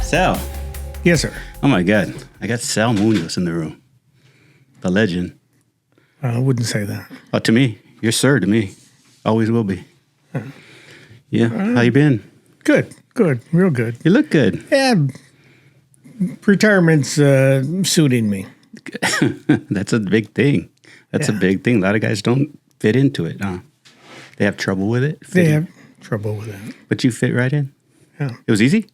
Sal. Yes, sir. Oh, my God. I got Sal Munoz in the room. The legend. I wouldn't say that. Oh, to me. You're sir to me. Always will be. Yeah. How you been? Good. Real good. You look good. Yeah, retirement's suiting me. That's a big thing. That's a big thing. A lot of guys don't fit into it. They have trouble with it. They have trouble with that. But you fit right in. Yeah. It was easy?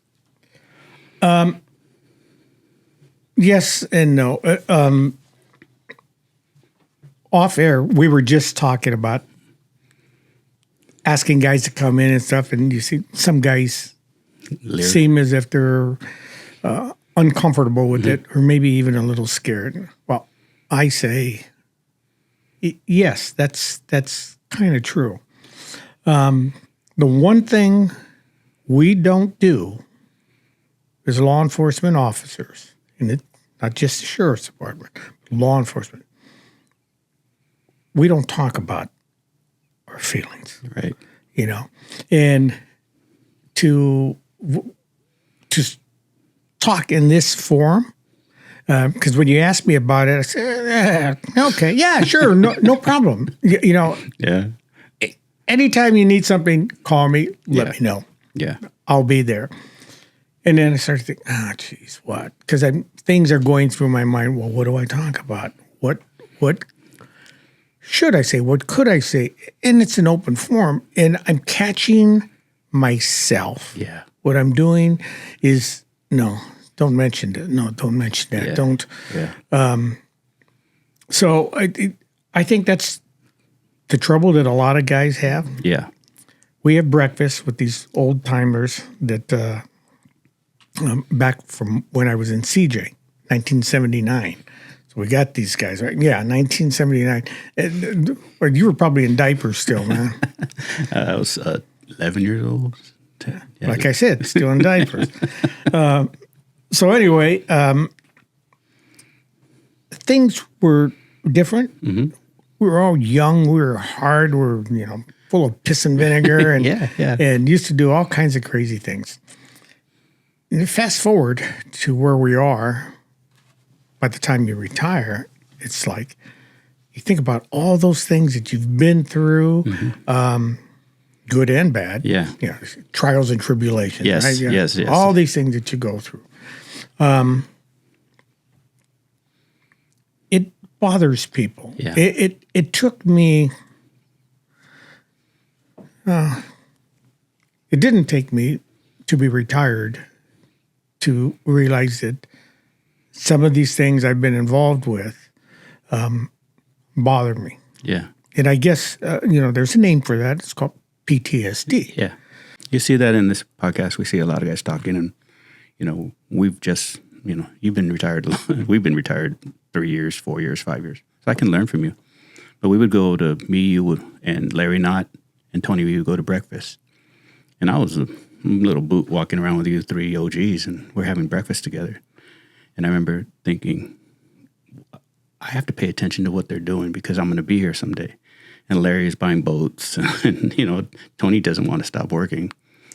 Yes and no. Off air, we were just talking about asking guys to come in and stuff, and you see some guys seem as if they're uncomfortable with it, or maybe even a little scared. Well, I say, yes, that's kind of true. The one thing we don't do as law enforcement officers, and it, not just the sheriff's department, law enforcement, we don't talk about our feelings. Right. You know, and to talk in this forum, because when you ask me about it, I say, okay, yeah, sure, no problem. You know, Yeah. anytime you need something, call me, let me know. Yeah. I'll be there. And then I started thinking, geez, what? Because things are going through my mind. Well, what do I talk about? What should I say? What could I say? And it's an open forum, and I'm catching myself. Yeah. What I'm doing is, no, don't mention it. No, don't mention that. Yeah. Don't. Yeah. So I think that's the trouble that a lot of guys have. Yeah. We have breakfast with these old timers that back from when I was in CJ, 1979. So we got these guys, right? Yeah, 1979. And, you were probably in diapers still, man. I was 11 years old. Yeah, like I said, still in diapers. So anyway, things were different. Mm-hmm. We were all young. We were hard. We were, full of piss and vinegar, and and used to do all kinds of crazy things. And fast forward to where we are. By the time you retire, it's like you think about all those things that you've been through, good and bad. Yeah. Trials and tribulations. Yes, right? yes. All these things that you go through. It bothers people. Yeah. It took me. It didn't take me to be retired to realize that some of these things I've been involved with bother me. Yeah. And I guess, there's a name for that. It's called PTSD. Yeah. You see that in this podcast. We see a lot of guys talking, and, we've just, you've been retired. We've been retired 3 years, 4 years, 5 years. So I can learn from you. But we would go to me, you, and Larry Knott, and Tony, we would go to breakfast. And I was a little boot walking around with you three OGs, and we're having breakfast together. And I remember thinking, I have to pay attention to what they're doing because I'm going to be here someday. And Larry is buying boats, and Tony doesn't want to stop working.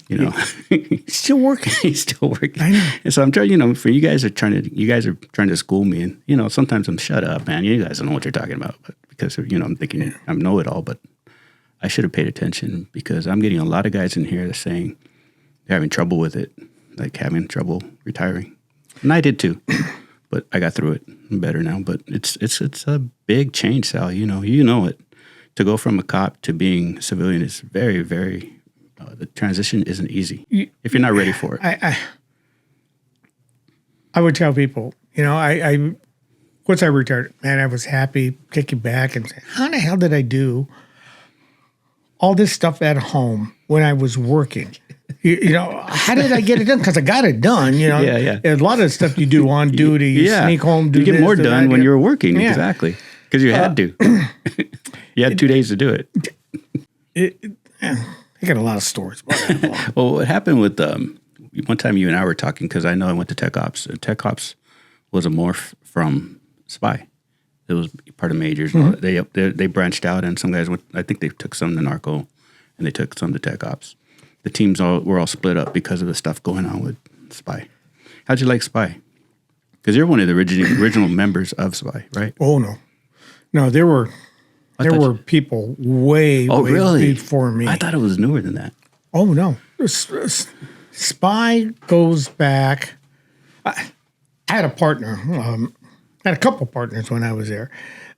He's still working. He's still working. I know. And so I'm trying. For you guys are trying to school me, and sometimes I'm shut up, man. You guys don't know what you're talking about, but because I'm thinking I know it all, but I should have paid attention because I'm getting a lot of guys in here that are saying they're having trouble with it, like having trouble retiring. And I did too, but I got through it. I'm better now. But it's a big change, Sal. You know it. To go from a cop to being a civilian is very, very. The transition isn't easy if you're not ready for it. I would tell people, I once I retired, man, I was happy, kicking back and saying, how the hell did I do all this stuff at home when I was working? How did I get it done? Because I got it done. Yeah. A lot of stuff you do on duty, you sneak home, do you get this, more done when you were working. Yeah. Exactly, because you had to. You had 2 days to do it. I got a lot of stories about that. Well, what happened with one time you and I were talking because I know I went to Tech Ops. Tech Ops was a morph from Spy. It was part of majors. Mm-hmm. They branched out, and some guys went. I think they took some to narco, and they took some to Tech Ops. The teams were all split up because of the stuff going on with Spy. How'd you like Spy? Because you're one of the original members of Spy, right? Oh no, there were people way really? before me. I thought it was newer than that. Oh no, Spy goes back. I had a partner. I had a couple partners when I was there.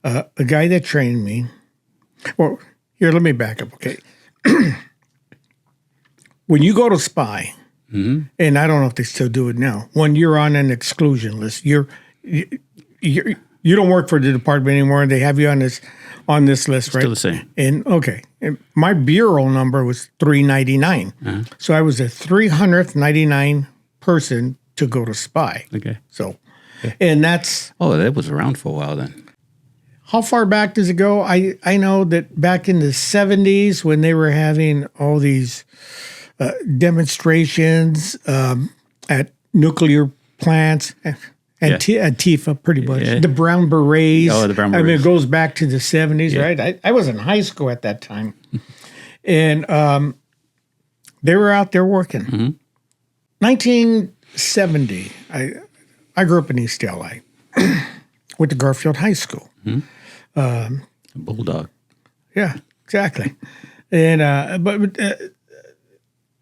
A guy that trained me. Well, here, let me back up. Okay, when you go to Spy. Mm-hmm. And I don't know if they still do it now. When you're on an exclusion list, you don't work for the department anymore. They have you on this list, right? Still the same. And my bureau number was 399. Uh-huh. So I was the 399 person to go to Spy. Okay. So, and that's that was around for a while then. How far back does it go? I know that back in the 70s when they were having all these demonstrations at nuclear plants, Antifa, pretty much. Yeah. The Brown Berets. Oh, the Brown Berets. I mean, it goes back to the 70s, right? I was in high school at that time. And they were out there working. Mm-hmm. 1970, I grew up in East L.A. Went to Garfield High School. Mm-hmm. Bulldog. Yeah, exactly. And but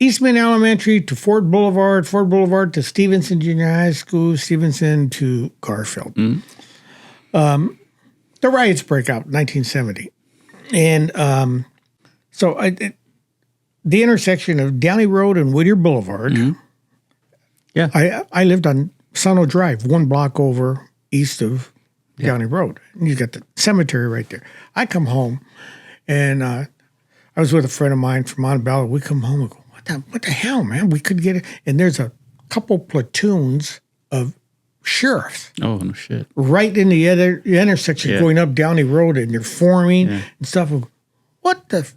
Eastman Elementary to Ford Boulevard to Stevenson Junior High School, Stevenson to Garfield. Mm-hmm. The riots break out in 1970. And so the intersection of Downey Road and Whittier Boulevard, mm-hmm. Yeah, I lived on Sono Drive, 1 block over east of Downey Road. And you got the cemetery right there. I come home, and I was with a friend of mine from Montebello. We come home and go, what the hell, man? We could get it. And there's a couple platoons of sheriffs. Oh, no shit. Right in the intersection going up Downey Road, and they're forming and stuff. What the?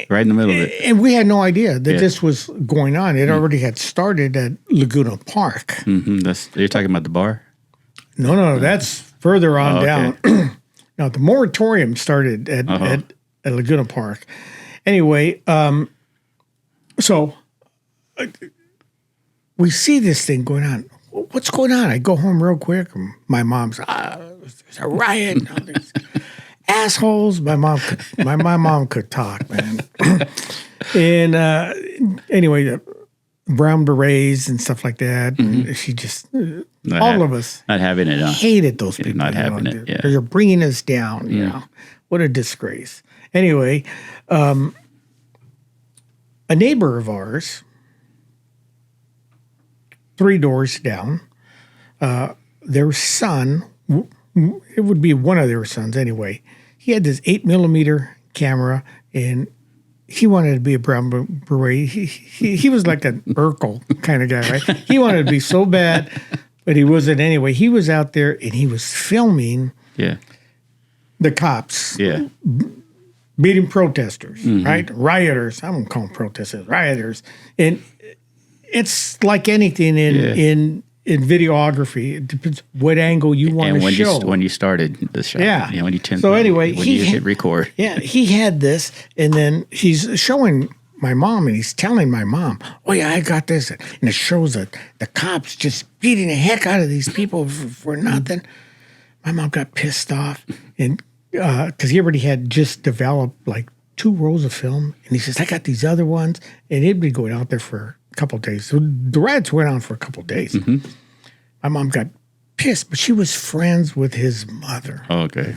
Right in the middle of it. And we had no idea that this was going on. It already had started at Laguna Park. Mm-hmm. You're talking about the bar? No, that's further on down. Now, the moratorium started at Laguna Park. Anyway, so we see this thing going on. What's going on? I go home real quick. My mom's, there's a riot. There's assholes. My mom could talk, man. And anyway, the Brown Berets and stuff like that. Mm-hmm. And she just, all of us, not having it. Hated those people. Not having it. Yeah, they're bringing us down. You know, what a disgrace. Anyway, a neighbor of ours, 3 doors down, their son, it would be one of their sons anyway, he had this 8mm camera, and he wanted to be a Brown Beret. He was like an Urkel kind of guy, right? He wanted to be so bad, but he wasn't anyway. He was out there, and he was filming the cops. Yeah. Beating protesters, right? Rioters. I won't call them protesters, rioters. And it's like anything in videography. It depends what angle you want to show. And when you started the shot. Yeah. When you hit record. Yeah, he had this, and then he's showing my mom, and he's telling my mom, oh, yeah, I got this. And it shows the cops just beating the heck out of these people for nothing. My mom got pissed off, and because he already had just developed like 2 rolls of film, and he says, I got these other ones, and it'd been going out there for a couple of days. So the riots went on for a couple of days. Mm-hmm. My mom got pissed, but she was friends with his mother. Okay.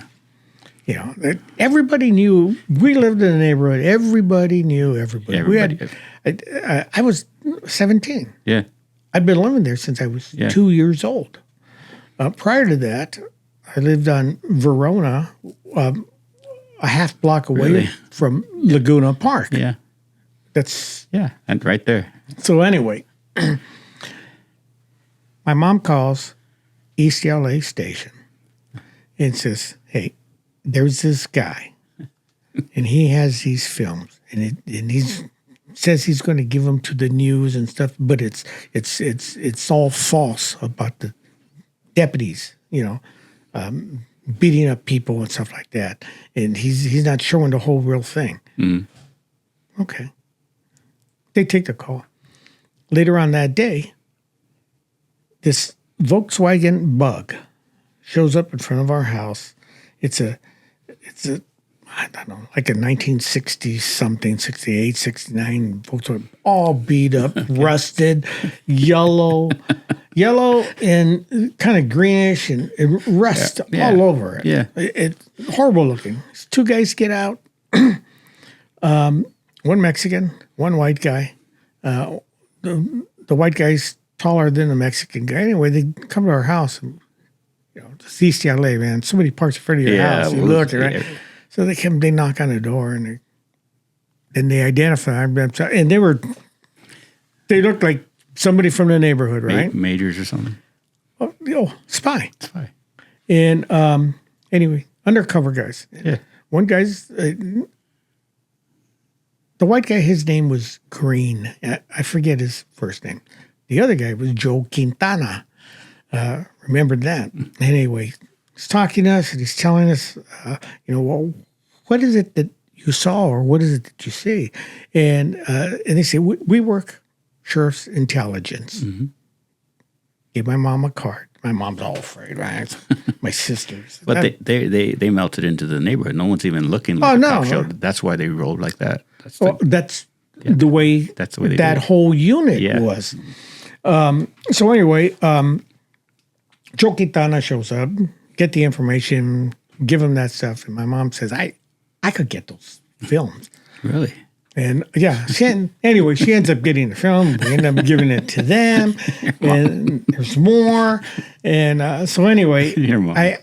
You know, everybody knew. We lived in a neighborhood. Everybody knew everybody. I was 17. Yeah. I'd been living there since I was 2 years old. Prior to that, I lived on Verona, a half block away from Laguna Park. Yeah. And right there. So anyway, my mom calls East LA station and says, hey, there's this guy, and he has these films, and he says he's going to give them to the news and stuff, but it's all false about the deputies, beating up people and stuff like that, and he's not showing the whole real thing. Okay, they take the call. Later on that day, this Volkswagen Bug shows up in front of our house. It's a I don't know, like a 1960 something, 68, 69 Volkswagen, all beat up, rusted, yellow and kind of greenish and rust all over it. Yeah. It's horrible looking. Two guys get out, one Mexican, one white guy. The white guy's taller than the Mexican guy. Anyway, they come to our house and, it's East LA, man. Somebody parks in front of your house. You look, right? So they knock on the door and they identify them. And they looked like somebody from the neighborhood, right? Majors or something. Oh, spy. Spy. And anyway, undercover guys. Yeah. One guy's, the white guy, his name was Green. I forget his first name. The other guy was Joe Quintana. Remembered that. Anyway, he's talking to us and he's telling us, well, what is it that you saw or what is it that you see? And they say, we work sheriff's intelligence. Mm-hmm. Give my mom a card. My mom's all afraid, right? My sisters. But they melted into the neighborhood. No one's even looking like a cop show. That's why they rolled like that. That's the way that whole unit was. So anyway, Joe Quintana shows up, get the information, give him that stuff. And my mom says, I could get those films. Really? And yeah, she ends up getting the film. We end up giving it to them. And there's more. And so anyway,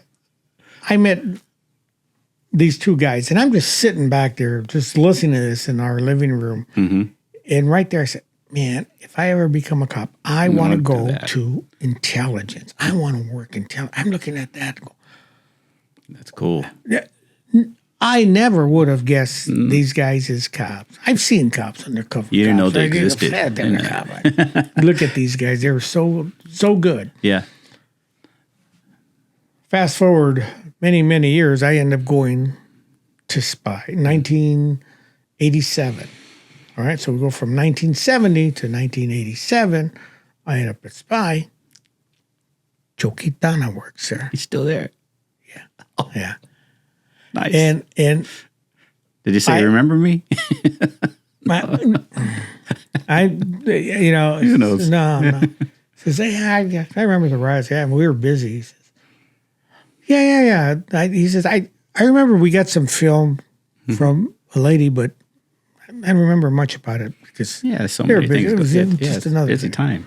I met these two guys. And I'm just sitting back there, just listening to this in our living room. Mm-hmm. And right there I said, man, if I ever become a cop, I want to go to intelligence. I want to work intelligence. I'm looking at that. That's cool. Yeah, I never would have guessed these guys as cops. I've seen cops undercover. You didn't know they existed. Look at these guys. They were so good. Yeah. Fast forward many, many years, I ended up going to spy, 1987. All right, so we go from 1970 to 1987. I end up at spy. Joe Quintana works there. He's still there. Yeah. Oh, yeah. Nice. And did you say remember me? Who knows? No. Says, hey, I remember the riots. Yeah, we were busy. He says, yeah. He says, I remember we got some film from a lady, but I don't remember much about it because so many things. It was just another busy time.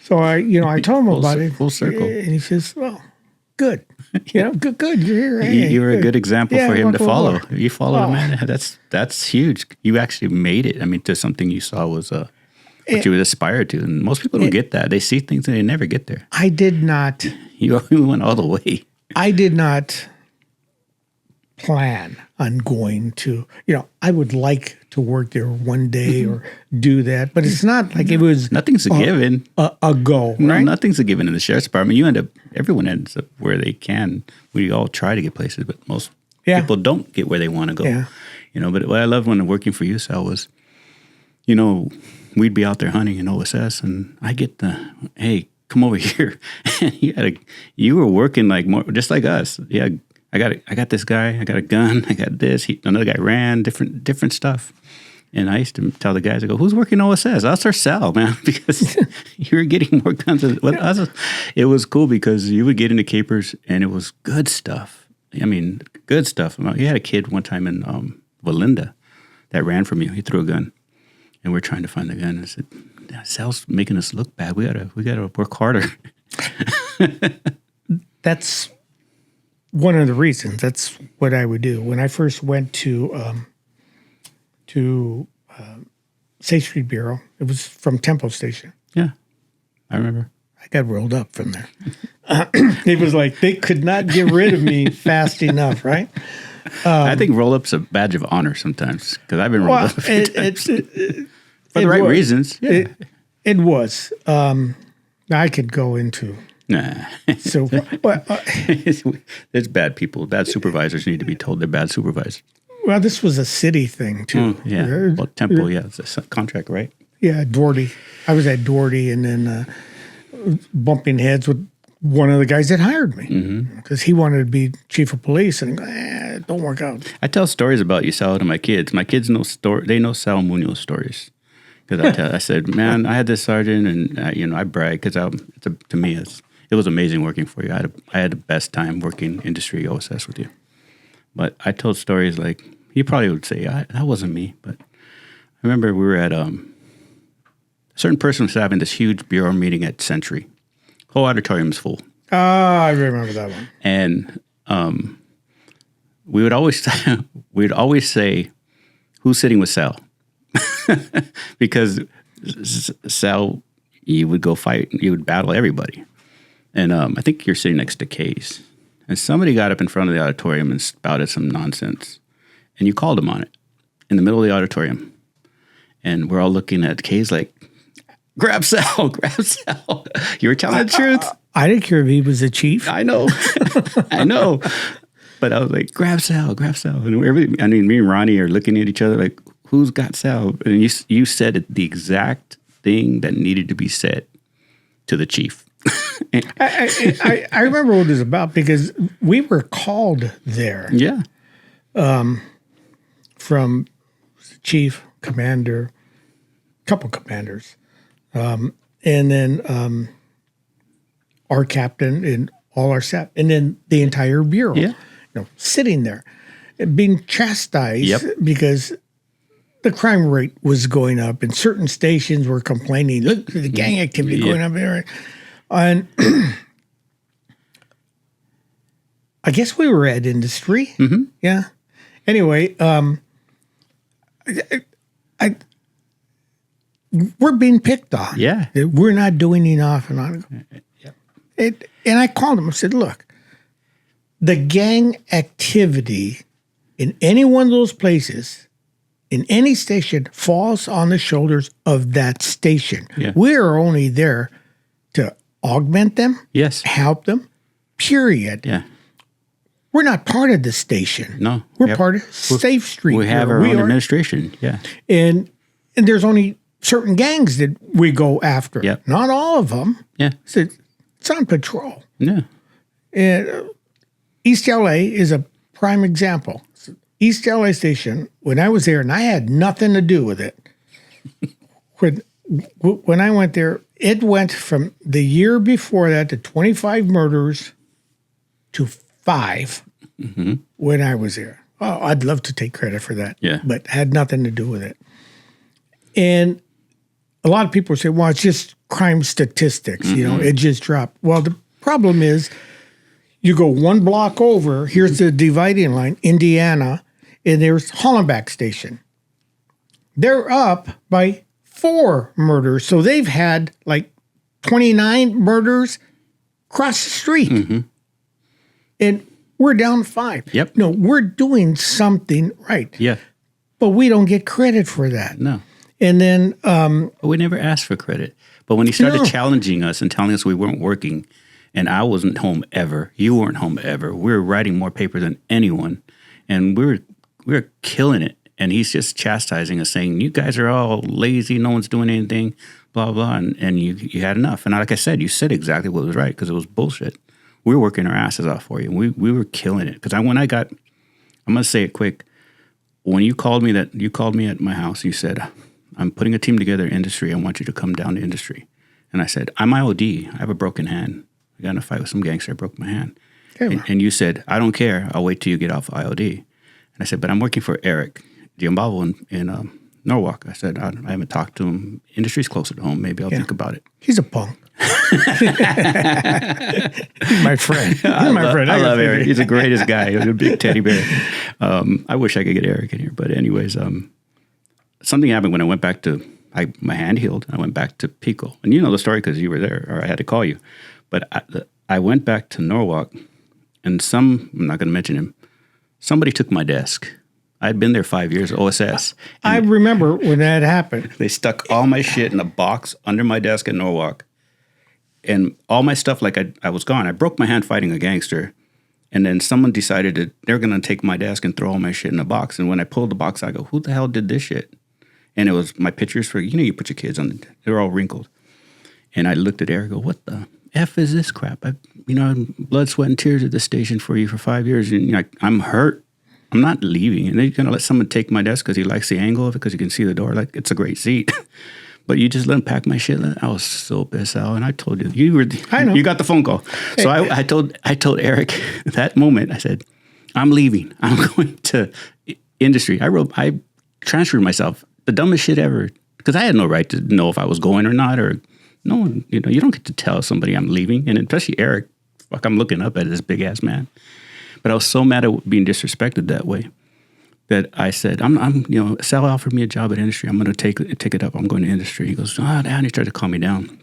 So I told him about it. Full circle. And he says, well, good. Good. You're here. You were a good example for him to follow. You followed him, man. That's huge. You actually made it. I mean, to something you saw was what you would aspire to. And most people don't get that. They see things and they never get there. I did not. You went all the way. I did not plan on going to, I would like to work there one day or do that, but it's not like it was. Nothing's a given. A goal, right? No, nothing's a given in the sheriff's department. Everyone ends up where they can. We all try to get places, but most people don't get where they want to go. Yeah. But what I loved when working for you, Sal, was, we'd be out there hunting in OSS and I get hey, come over here. And you were working like more, just like us. Yeah. I got this guy. I got a gun. I got this. Another guy ran different stuff. And I used to tell the guys, I go, who's working OSS? Us or Sal, man, because you were getting more guns with us. It was cool because you would get into capers and it was good stuff. I mean, good stuff. You had a kid one time in Valinda that ran from you. He threw a gun, and we're trying to find the gun. And I said, Sal's making us look bad. We gotta work harder. That's one of the reasons. That's what I would do. When I first went to State Street Bureau, it was from Temple Station. Yeah, I remember. I got rolled up from there. It was like they could not get rid of me fast enough, right? I think roll-up's a badge of honor sometimes because I've been rolled up a few times. For the right reasons. Yeah. It was. I could go into... Nah. So, there's bad people. Bad supervisors need to be told they're bad supervisors. Well, this was a city thing, too. Well, Temple, it's a contract, right? Yeah, Doherty. I was at Doherty, and then bumping heads with one of the guys that hired me because he wanted to be chief of police, and it don't work out. I tell stories about you, Sal, to my kids. My kids know they know Sal Munoz stories because I said, man, I had this sergeant, and I brag because to me it was amazing working for you. I had the best time working industry OSS with you. But I told stories like he probably would say that wasn't me, but I remember we were at a certain person was having this huge bureau meeting at Century. Whole auditorium's full. I remember that one. And we'd always say, who's sitting with Sal? Because Sal, you would go fight, you would battle everybody. And I think you're sitting next to Case. And somebody got up in front of the auditorium and spouted some nonsense. And you called him on it in the middle of the auditorium. And we're all looking at Case like, grab Sal, grab Sal. You were telling the truth. I didn't care if he was a chief. I know. I know. But I was like, grab Sal, grab Sal. And me and Ronnie are looking at each other like, who's got Sal? And you said the exact thing that needed to be said to the chief. I remember what it was about because we were called there. Yeah. From chief, commander, couple commanders. And then our captain and all our staff, and then the entire bureau, sitting there, being chastised because the crime rate was going up, and certain stations were complaining. Look, the gang activity going up there, and I guess we were at industry. Mm-hmm. Yeah. Anyway, we're being picked on. Yeah. We're not doing enough. And I called him and said, look, the gang activity in any one of those places, in any station, falls on the shoulders of that station. Yeah. We are only there to augment them, help them, period. Yeah. We're not part of the station. No. We're part of Safe Street. We have our own administration. Yeah. And there's only certain gangs that we go after. Yep. Not all of them. Yeah. So it's on patrol. Yeah. And East LA is a prime example. East LA station, when I was there, and I had nothing to do with it, when I went there, it went from the year before that to 25 murders to 5 when I was there. Oh, I'd love to take credit for that, but had nothing to do with it. And a lot of people say, well, it's just crime statistics, it just dropped. Well, the problem is you go one block over, here's the dividing line, Indiana, and there's Hollenbach Station. They're up by 4 murders. So they've had like 29 murders across the street. And we're down 5. Yep. No, we're doing something right. Yeah. But we don't get credit for that. No. And then we never asked for credit. But when he started challenging us and telling us we weren't working, and I wasn't home ever, you weren't home ever, we were writing more paper than anyone, and we were killing it. And he's just chastising us, saying, you guys are all lazy, no one's doing anything, blah, blah, and you had enough. And like I said, you said exactly what was right because it was bullshit. We were working our asses off for you. We were killing it. Because I'm going to say it quick. When you called me at my house, you said, I'm putting a team together in industry. I want you to come down to industry. And I said, I'm IOD. I have a broken hand. I got in a fight with some gangster. I broke my hand. And you said, I don't care. I'll wait till you get off IOD. And I said, but I'm working for Eric Giambavo in Norwalk. I said, I haven't talked to him. Industry's closer to home. Maybe I'll think about it. He's a punk. He's my friend. I love Eric. He's the greatest guy. He's a big teddy bear. I wish I could get Eric in here. But anyways, something happened when I went back to, my hand healed. I went back to Pico. And you know the story because you were there, or I had to call you. But I went back to Norwalk, and I'm not going to mention him, somebody took my desk. I'd been there 5 years, OSS. I remember when that happened. They stuck all my shit in a box under my desk in Norwalk. And all my stuff, like I was gone. I broke my hand fighting a gangster. And then someone decided that they're going to take my desk and throw all my shit in a box. And when I pulled the box, I go, who the hell did this shit? And it was my pictures for, you put your kids on, they were all wrinkled. And I looked at Eric, go, what the F is this crap? I'm blood, sweat, and tears at the station for you for 5 years. And I'm hurt. I'm not leaving. And they're going to let someone take my desk because he likes the angle of it because you can see the door. Like, it's a great seat. But you just let him pack my shit. I was so pissed out. And I told you, you got the phone call. So I told Eric that moment, I said, I'm leaving. I'm going to industry. I transferred myself. The dumbest shit ever. Because I had no right to know if I was going or not. Or no one, you don't get to tell somebody I'm leaving. And especially Eric, fuck, I'm looking up at this big ass man. But I was so mad at being disrespected that way that I said, Sal offered me a job at industry. I'm going to take it up. I'm going to industry. He goes, and he tried to calm me down.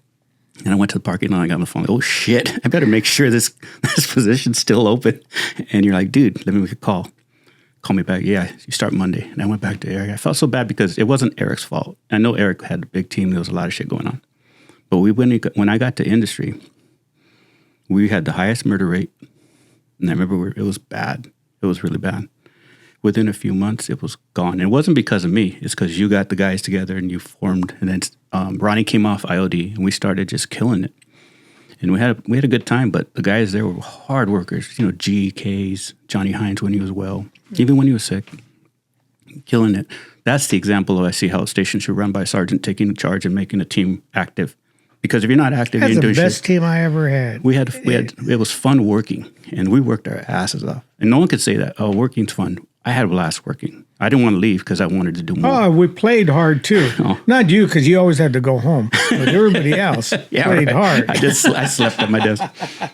And I went to the parking lot. I got on the phone. Like, oh, shit. I better make sure this position's still open. And you're like, dude, let me make a call. Call me back. Yeah, you start Monday. And I went back to Eric. I felt so bad because it wasn't Eric's fault. I know Eric had a big team. There was a lot of shit going on. But when I got to industry, we had the highest murder rate. And I remember it was bad. It was really bad. Within a few months, it was gone. And it wasn't because of me. It's because you got the guys together and you formed. And then Ronnie came off IOD, and we started just killing it. And we had a good time, but the guys there were hard workers. GKs, Johnny Hines when he was well, even when he was sick, killing it. That's the example of I see how a station should run by a sergeant taking charge and making a team active. Because if you're not active, that's you're doing the best shit. Team I ever had. We had it was fun working, and we worked our asses off. And no one could say that. Oh, working's fun. I had a blast working. I didn't want to leave because I wanted to do more. Oh, we played hard too. Oh. Not you, because you always had to go home. But everybody else played hard. I slept at my desk.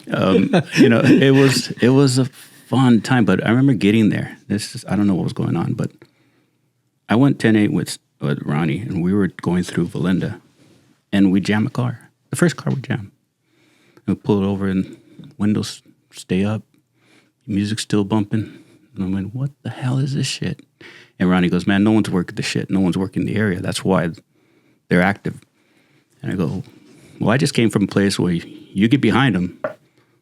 It was a fun time. But I remember getting there. I don't know what was going on, but I went 10-8 with Ronnie, and we were going through Valinda. And we jam a car. The first car we jam. And we pull it over and windows stay up. Music's still bumping. And I went, what the hell is this shit? And Ronnie goes, man, no one's working the shit. No one's working the area. That's why they're active. And I go, well, I just came from a place where you get behind them.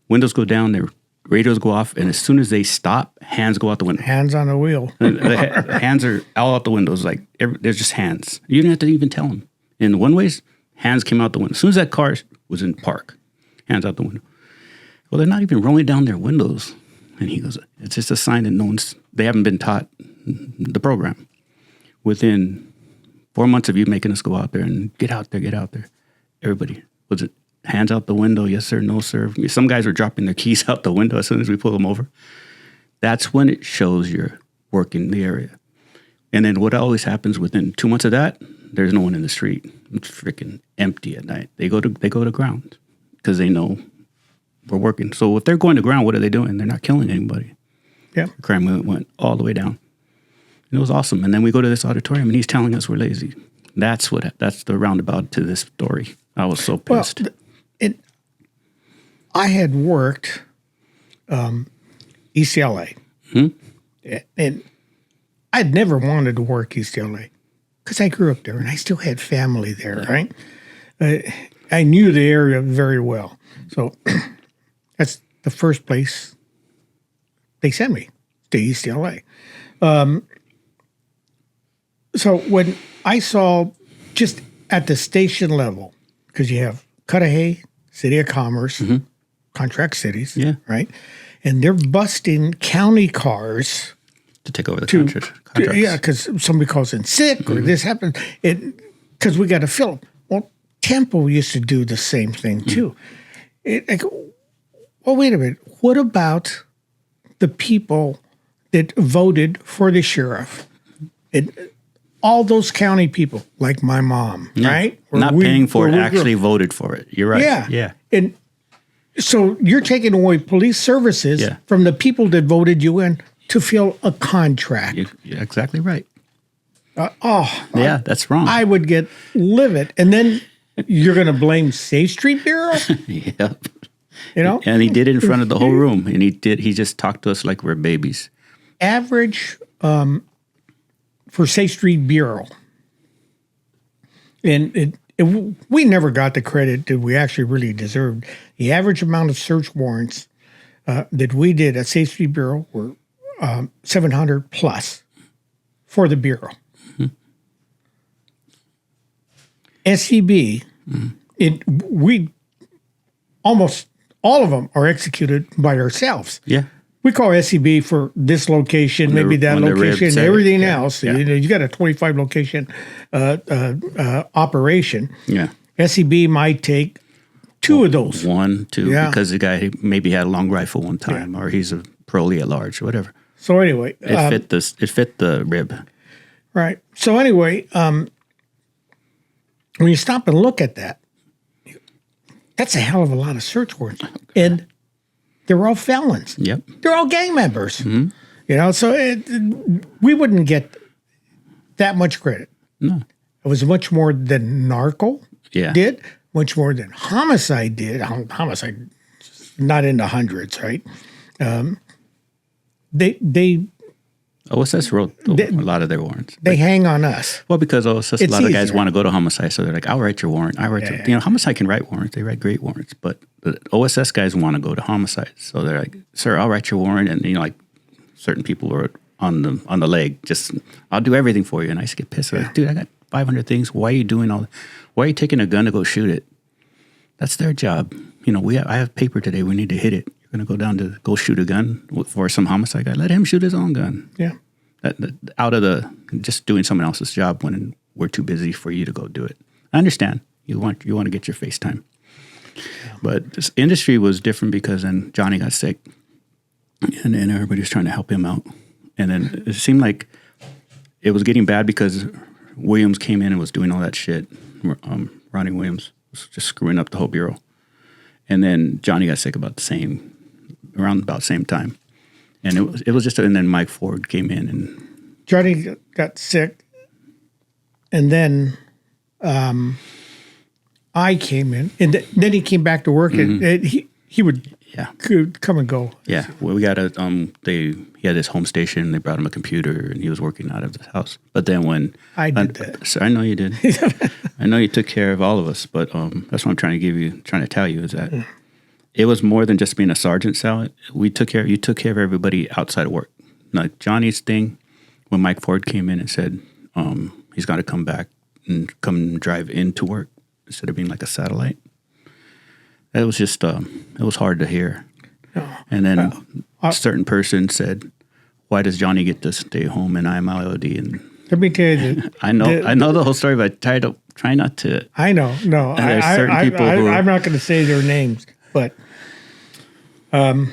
Windows go down, their radios go off. And as soon as they stop, hands go out the window. Hands on the wheel. The hands are all out the windows. Like, there's just hands. You didn't have to even tell them. In one ways, hands came out the window. As soon as that car was in park, hands out the window. Well, they're not even rolling down their windows. And he goes, it's just a sign that they haven't been taught the program. Within 4 months of you making us go out there and get out there. Everybody, was it hands out the window? Yes, sir. No, sir. Some guys were dropping their keys out the window as soon as we pull them over. That's when it shows you're working the area. And then what always happens within 2 months of that, there's no one in the street. It's freaking empty at night. They go to ground because they know we're working. So if they're going to ground, what are they doing? They're not killing anybody. Yeah. Crime went all the way down. And it was awesome. And then we go to this auditorium, and he's telling us we're lazy. That's the roundabout to this story. I was so pissed. Well, I had worked East LA. And I'd never wanted to work East LA because I grew up there and I still had family there, right? I knew the area very well. So that's the first place they sent me, to East LA. So when I saw just at the station level, because you have Cudahy, City of Commerce, contract cities, right? And they're busting county cars to take over the contracts. Yeah, because somebody calls in sick or this happened. Because we got to fill them. Well, Temple used to do the same thing too. Well, wait a minute. What about the people that voted for the sheriff? All those county people, like my mom, right? Not paying for it, actually voted for it. You're right. Yeah. And so you're taking away police services from the people that voted you in to fill a contract. You're exactly right. Yeah, that's wrong. I would get livid. And then you're going to blame Safe Street Bureau? Yep. You know? And he did it in front of the whole room. And he just talked to us like we're babies. Average for Safe Street Bureau. And we never got the credit that we actually really deserved. The average amount of search warrants that we did at Safe Street Bureau were 700 plus for the Bureau. SCB we almost all of them are executed by ourselves. Yeah. We call SCB for this location, maybe that location, everything else. Yeah. You got a 25 location operation. Yeah. SCB might take 2 of those. 1, 2, because the guy maybe had a long rifle one time, or he's a parolee at large, whatever. So anyway, it fit the rib. Right. So anyway, when you stop and look at that, that's a hell of a lot of search warrants, and they're all felons. Yep. They're all gang members. You know, so we wouldn't get that much credit. No. It was much more than narco did, much more than homicide did. Homicide, not in the hundreds, right? They OSS wrote a lot of their warrants. They hang on us. Well, because OSS, a lot of guys want to go to homicide, so they're like, I'll write your warrant. You know, homicide can write warrants. They write great warrants. But the OSS guys want to go to homicide. So they're like, sir, I'll write your warrant. And, you know, like certain people were on the leg, just, I'll do everything for you. And I just get pissed. Like, dude, I got 500 things. Why are you doing all that? Why are you taking a gun to go shoot it? That's their job. You know, I have paper today. We need to hit it. You're going to go down to go shoot a gun for some homicide guy. Let him shoot his own gun. Yeah. Out of just doing someone else's job when we're too busy for you to go do it. I understand. You want to get your face time. But this industry was different because then Johnny got sick and everybody was trying to help him out. And then it seemed like it was getting bad because Williams came in and was doing all that shit. Ronnie Williams was just screwing up the whole bureau. And then Johnny got sick around about the same time. And it was just, and then Mike Ford came in and Johnny got sick, and then I came in, and then he came back to work, and he would could come and go. Yeah, well, we got he had his home station. They brought him a computer, and he was working out of the house. But then when I did that, so I know you did. I know you took care of all of us, but that's what I'm trying to tell you is that. It was more than just being a sergeant, Sal. You took care of everybody outside of work. Like Johnny's thing, when Mike Ford came in and said he's got to come back and come drive into work instead of being like a satellite. It was just, it was hard to hear. And then a certain person said, why does Johnny get to stay home and I'm IOD? And let me tell you. I know the whole story, but try not to. I know. No, I'm not going to say their names. But I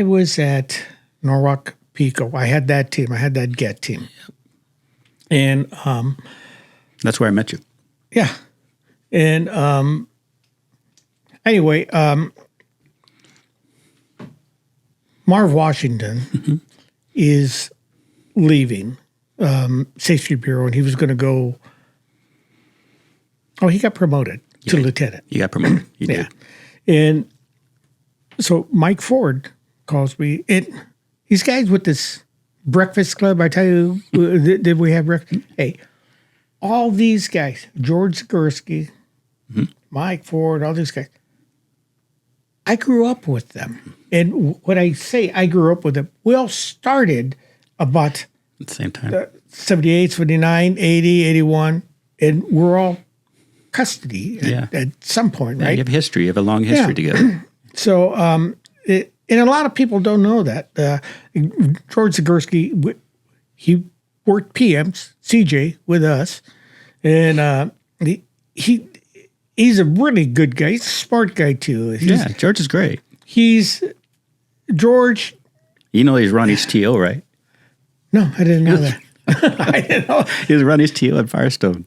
was at Norwalk Pico. I had that team. I had that GET team. And that's where I met you. Yeah. And anyway, Marv Washington is leaving Safe Street Bureau, and he was going to go. Oh, he got promoted to lieutenant. You got promoted. You did. And so Mike Ford calls me. And these guys with this breakfast club, I tell you, did we have breakfast? Hey, all these guys, George Zagorski, Mike Ford, all these guys, I grew up with them. And when I say I grew up with them, we all started about at the same time. 78, 79, 80, 81, and we're all custody at some point, right? You have history. You have a long history together. So, and a lot of people don't know that. George Zagorski, he worked PMs, CJ, with us, and he's a really good guy. He's a smart guy, too. George is great. George. You know he's Ronnie's TO, right? No, I didn't know that. I didn't know. He was Ronnie's TO at Firestone.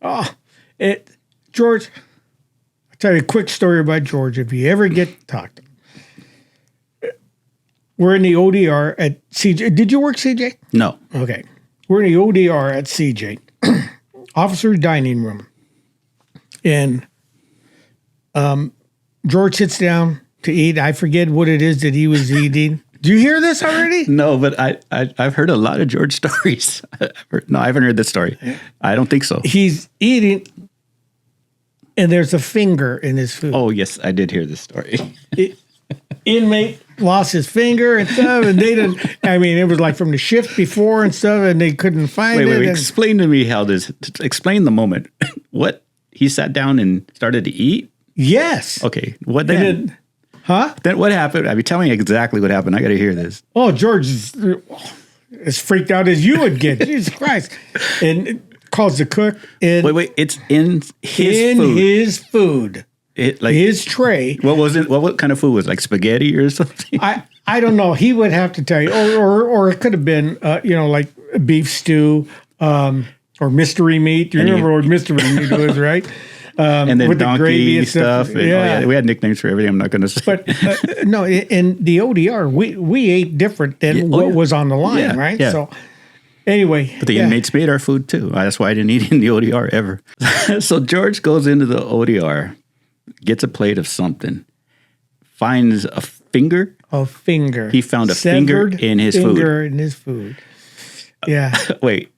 Oh, George, I'll tell you a quick story about George if you ever get to talk to him. We're in the ODR at CJ. Did you work CJ? No. Okay. We're in the ODR at CJ, officer's dining room. And George sits down to eat. I forget what it is that he was eating. Do you hear this already? No, but I've heard a lot of George stories. I haven't heard this story. I don't think so. He's eating, and there's a finger in his food. Oh, yes, I did hear this story. Inmate lost his finger and stuff, and they didn't. I mean, it was like from the shift before and stuff, and they couldn't find it. Wait, explain to me how this. Explain the moment. What he sat down and started to eat? Yes. Okay. What then? Huh? Then what happened? I mean, tell me exactly what happened. I got to hear this. Oh, George is as freaked out as you would get. Jesus Christ. And it calls the cook. And Wait. It's in his food. his food. His tray. What was it? What kind of food was it? Like spaghetti or something? I don't know. He would have to tell you. Or it could have been, like beef stew or mystery meat. You remember what mystery meat was, right? And then with donkey the gravy and stuff. And, yeah. We had nicknames for everything. I'm not going to say. But no, in the ODR, we ate different than what was on the line, right? Yeah. So anyway. But the inmates made our food too. That's why I didn't eat in the ODR ever. So George goes into the ODR, gets a plate of something, finds a finger. A finger. He found a finger in his food. Finger in his food. Yeah. Wait.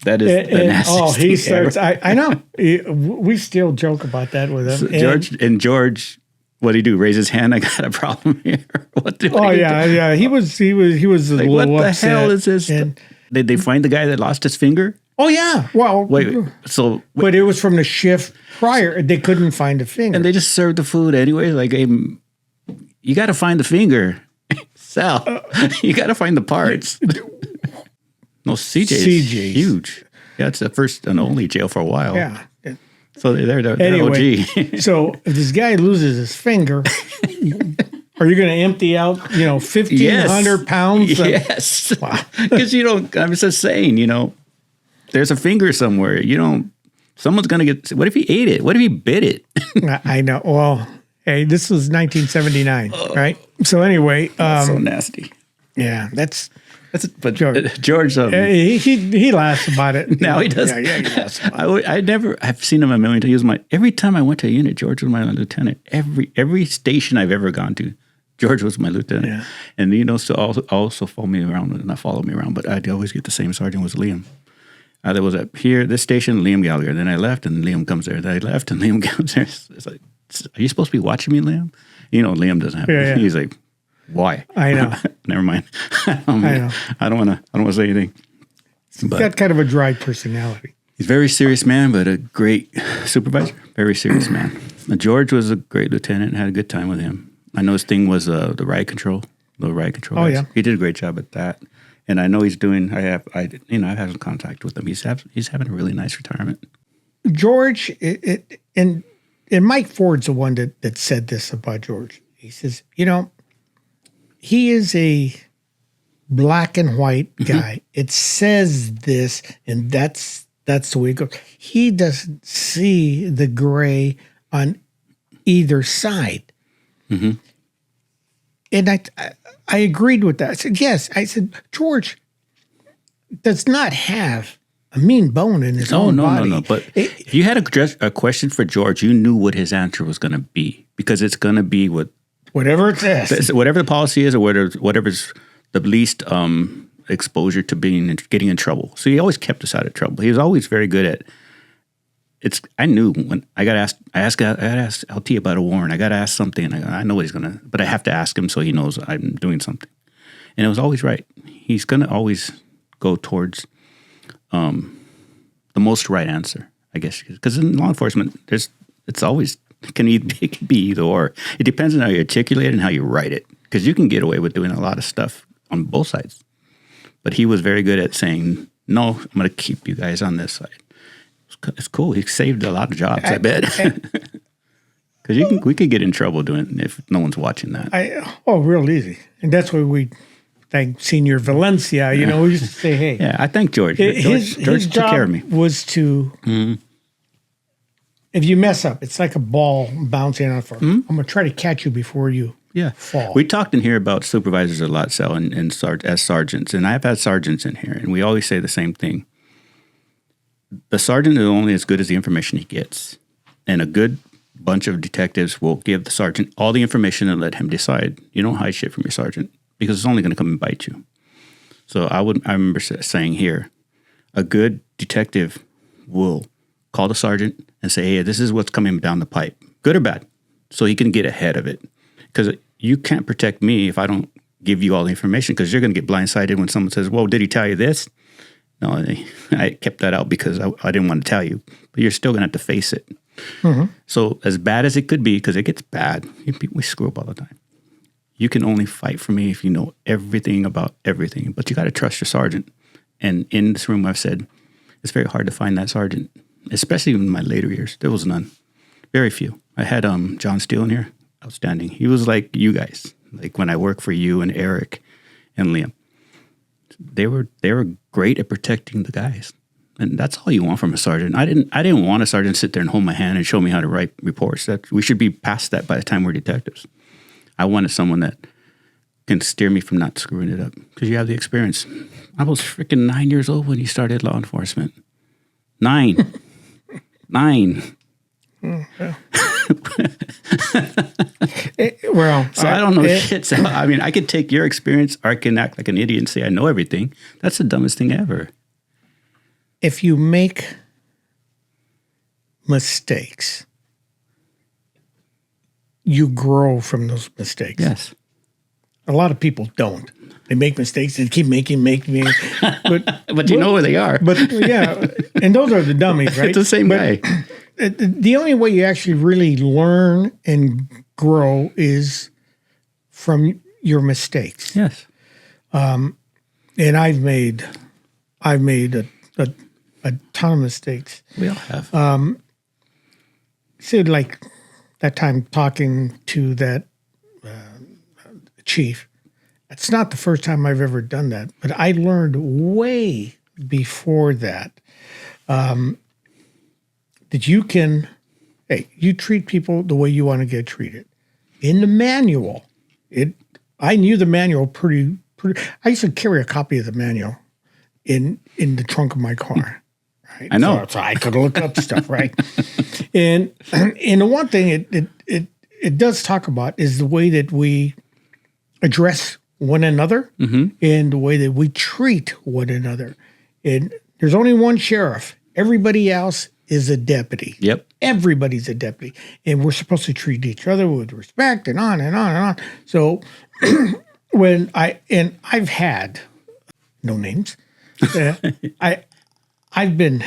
That is the nastiest he thing starts. I know. We still joke about that with him. So George, what did he do? Raise his hand? I got a problem here. What do yeah. He was a like, little what the upset. hell is this? Did they find the guy that lost his finger? Oh yeah. Well, but it was from the shift prior. They couldn't find a finger, and they just served the food anyway. Like, you got to find the finger, Sal. You got to find the parts. No, CJ's huge. Yeah, it's the first and only jail for a while. Yeah. So they're anyway, OG. So if this guy loses his finger, are you going to empty out, 1,500 pounds? Yes. Because I'm just saying, there's a finger somewhere. Someone's going to get, what if he ate it? What if he bit it? I know. Well, hey, this was 1979, right? So anyway. So nasty. Yeah, but George. He laughs about it. Now he does. Yeah, he laughs about it. I've seen him a million times. Every time I went to a unit, George was my lieutenant. Every station I've ever gone to, George was my lieutenant. Yeah. And so also follow me around, and not follow me around, but I'd always get the same sergeant was Liam. There was this station, Liam Gallagher. Then I left, and Liam comes there. Then I left, and Liam comes there. It's like, are you supposed to be watching me, Liam? Liam doesn't have. Yeah. He's like, why? I know. Never mind. I know. I don't want to say anything. He's got kind of a dry personality. He's a very serious man, but a great supervisor. Very serious man. George was a great lieutenant and had a good time with him. I know his thing was the riot control. The riot control. Oh, yeah. He did a great job at that. And I know he's doing, I've had some contact with him. He's having a really nice retirement. George, and Mike Ford's the one that said this about George. He says, he is a black and white guy. It says this, and that's the way it goes. He doesn't see the gray on either side. Mm-hmm. And I agreed with that. I said, yes. I said, George does not have a mean bone in his own body. No. But if you had a question for George, you knew what his answer was going to be, because it's going to be whatever it says. Whatever the policy is, or whatever's the least exposure to getting in trouble. So he always kept us out of trouble. He was always very good at it's. I knew when I got asked. I got asked LT about a warrant. I got asked something. And I know what he's gonna, but I have to ask him so he knows I'm doing something. And it was always right. He's gonna always go towards the most right answer, I guess, because in law enforcement, it's always. It can be either or. It depends on how you articulate it and how you write it. Because you can get away with doing a lot of stuff on both sides. But he was very good at saying, no, I'm going to keep you guys on this side. It's cool. He saved a lot of jobs, I bet. Because we could get in trouble doing it if no one's watching that. Real easy. And that's why we thank Senior Valencia. We used to say, hey. Yeah, I thank George. George took care of me. Was to... Mm-hmm. If you mess up, it's like a ball bouncing on the floor. Mm-hmm. I'm going to try to catch you before you fall. We talked in here about supervisors a lot, Sal, and as sergeants. And I've had sergeants in here, and we always say the same thing. The sergeant is only as good as the information he gets. And a good bunch of detectives will give the sergeant all the information and let him decide. You don't hide shit from your sergeant, because it's only going to come and bite you. So I remember saying here, a good detective will call the sergeant and say, hey, this is what's coming down the pipe, good or bad, so he can get ahead of it. Because you can't protect me if I don't give you all the information, because you're going to get blindsided when someone says, well, did he tell you this? No, I kept that out because I didn't want to tell you. But you're still going to have to face it. Mm-hmm. So as bad as it could be, because it gets bad, we screw up all the time. You can only fight for me if you know everything about everything. But you got to trust your sergeant. And in this room, I've said, it's very hard to find that sergeant, especially in my later years. There was none. Very few. I had John Steele in here. Outstanding. He was like you guys. Like when I worked for you and Eric and Liam. They were great at protecting the guys. And that's all you want from a sergeant. I didn't want a sergeant to sit there and hold my hand and show me how to write reports. We should be past that by the time we're detectives. I wanted someone that can steer me from not screwing it up because you have the experience. I was freaking 9 years old when you started law enforcement. 9. 9. Well, so I don't know shit. So, I mean, I could take your experience, I can act like an idiot and say I know everything. That's the dumbest thing ever. If you make mistakes, you grow from those mistakes. Yes. A lot of people don't. They make mistakes and keep making. But you know where they are. But yeah, and those are the dummies, right? It's the same guy. The only way you actually really learn and grow is from your mistakes. Yes. And I've made a ton of mistakes. We all have. So like that time talking to that chief, it's not the first time I've ever done that, but I learned way before that that you treat people the way you want to get treated. In the manual, I knew the manual pretty. I used to carry a copy of the manual in the trunk of my car. Right? I know. So I could look up stuff, right? And the one thing it does talk about is the way that we address one another and the way that we treat one another. And there's only one sheriff. Everybody else is a deputy. Yep. Everybody's a deputy. And we're supposed to treat each other with respect and on and on and on. So I've had, no names, I've been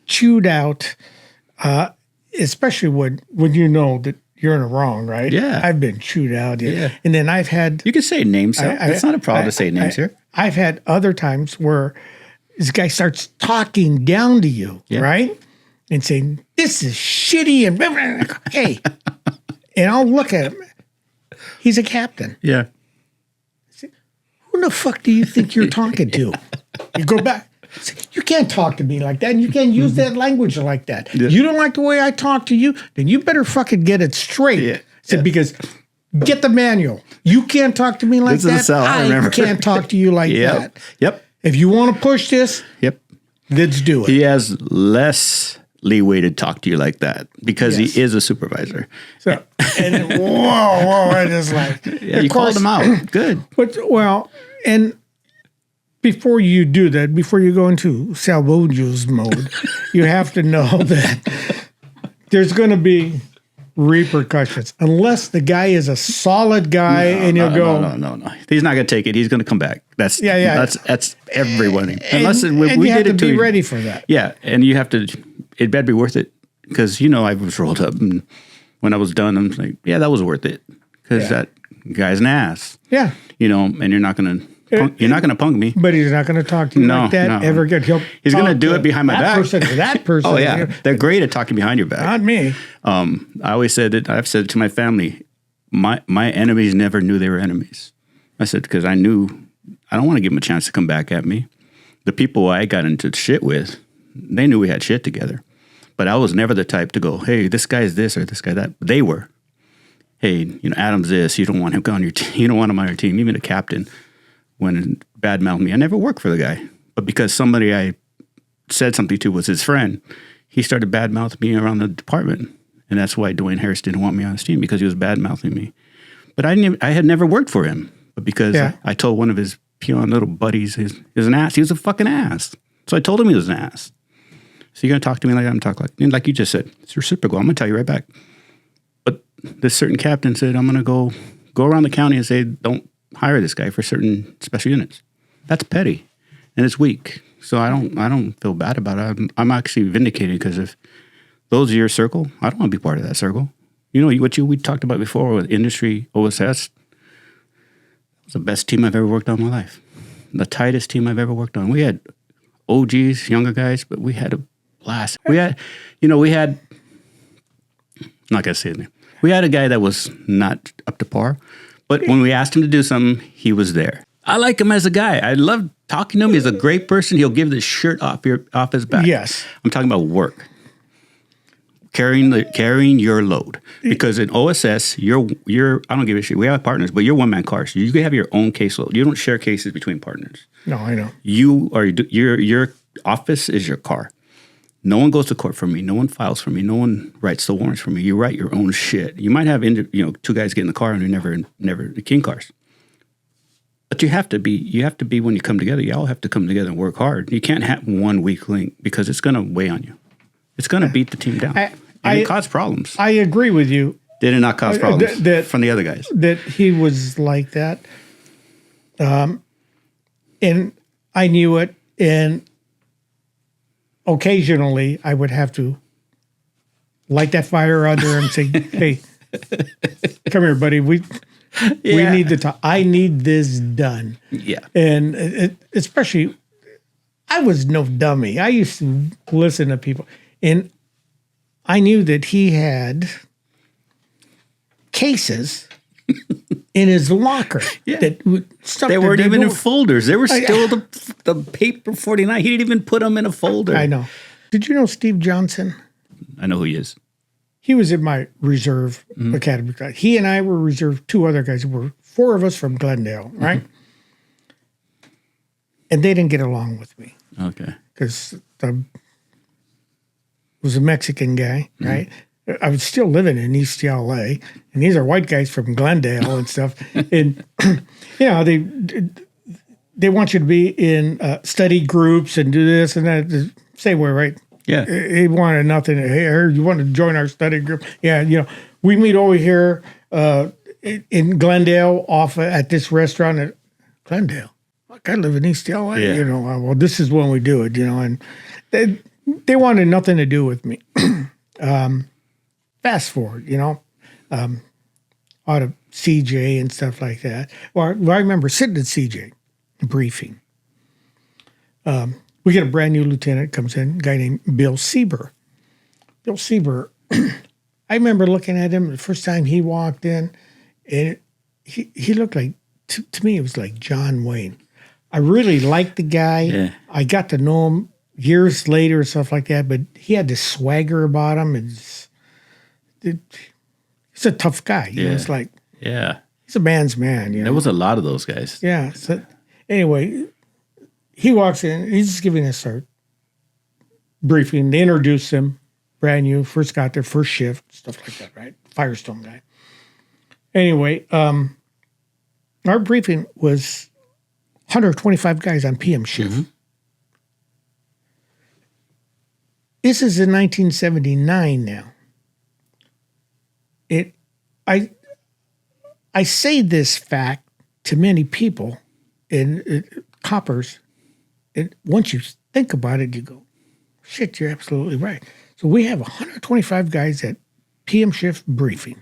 chewed out, especially when you know that you're in the wrong, right? Yeah. I've been chewed out. Yeah. And then I've had... You can say names. It's not a problem to say names here. I've had other times where this guy starts talking down to you, right? And saying, this is shitty and... Hey. And I'll look at him. He's a captain. Yeah. Who the fuck do you think you're talking to? You go back. You can't talk to me like that, and you can't use that language like that. Yeah. You don't like the way I talk to you, then you better fucking get it straight. Yeah. Because get the manual. You can't talk to me like that. This is I can't talk to you like that. Yep. If you want to push this, let's do it. He has less leeway to talk to you like that because he is a supervisor. So, and whoa, I just like... Yeah, you called him out. Good. And before you do that, before you go into salvojos mode, you have to know that there's going to be repercussions. Unless the guy is a solid guy and you'll go... No. He's not going to take it. He's going to come back. That's everyone. Unless we did it to be ready for that. Yeah, and you have to... It better be worth it because, I was rolled up and when I was done, I'm like, yeah, that was worth it because that guy's an ass. Yeah. And you're not going to punk me. But he's not going to talk to you like that ever again. He's going to do it behind my back. That person. Oh, yeah. They're great at talking behind your back. Not me. I always said it. I've said it to my family. My enemies never knew they were enemies. I said, because I knew I don't want to give them a chance to come back at me. The people I got into shit with, they knew we had shit together. But I was never the type to go, hey, this guy's this or this guy that. They were. Hey, Adam's this. You don't want him on your team. You don't want him on your team. Even a captain, when badmouthed me, I never worked for the guy. But because somebody I said something to was his friend, he started badmouthing me around the department. And that's why Dwayne Harris didn't want me on his team, because he was badmouthing me. But I had never worked for him. But because I told one of his peon little buddies he's an ass. He was a fucking ass. So I told him he was an ass. So you're going to talk to me like I'm talking like... And like you just said, it's reciprocal. I'm going to tell you right back. But this certain captain said, I'm going to go around the county and say, don't hire this guy for certain special units. That's petty. and it's weak. So I don't feel bad about it. I'm actually vindicated because if those are your circle, I don't want to be part of that circle. You know what we talked about before with industry OSS. It's the best team I've ever worked on in my life. The tightest team I've ever worked on. We had OGs, younger guys, but we had a blast. We had, I'm not gonna say his name. We had a guy that was not up to par, but when we asked him to do something, he was there. I like him as a guy. I love talking to him. He's a great person. He'll give the shirt off his back. Yes. I'm talking about work. Carrying your load. Because in OSS, you're I don't give a shit. We have partners, but you're one-man cars. You can have your own caseload. You don't share cases between partners. No, I know. Your office is your car. No one goes to court for me. No one files for me. No one writes the warrants for me. You write your own shit. You might have two guys get in the car and they're never the king cars. But you have to be when you come together. You all have to come together and work hard. You can't have one weak link because it's going to weigh on you. It's going to beat the team down. And it caused problems. I agree with you. Did it not cause problems from the other guys? That he was like that. And I knew it. And occasionally I would have to light that fire under and say, hey, come here, buddy. We need to talk. I need this done. Yeah. And especially, I was no dummy. I used to listen to people. And I knew that he had cases in his locker. Yeah. They weren't even in folders. They were still the paper 49. He didn't even put them in a folder. I know. Did you know Steve Johnson? I know who he is. He was in my reserve academy class. He and I were reserve. Two other guys. There were four of us from Glendale, right? And they didn't get along with me. Okay. Because was a Mexican guy, right? I was still living in East L.A., and these are white guys from Glendale and stuff. And, they want you to be in study groups and do this and that. The same way, right? Yeah. He wanted nothing. Hey, you want to join our study group? Yeah, we meet over here in Glendale off at this restaurant at Glendale. I live in East LA, well, this is when we do it, and they wanted nothing to do with me. Fast forward, out of CJ and stuff like that. Well, I remember sitting at CJ briefing. We get a brand new lieutenant comes in, a guy named Bill Sieber. Bill Sieber, I remember looking at him the first time he walked in, and he looked like, to me, it was like John Wayne. I really liked the guy. Yeah. I got to know him years later and stuff like that, but he had this swagger about him. He's a tough guy. It's like, he's a man's man. There was a lot of those guys. Yeah. So anyway, he walks in. He's just giving us our briefing. They introduced him, brand new, first got there, first shift, stuff like that, right? Firestone guy. Anyway, our briefing was 125 guys on PM shift. Mm-hmm. This is in 1979 now. I say this fact to many people in coppers, and once you think about it, you go, shit, you're absolutely right. So we have 125 guys at PM shift briefing,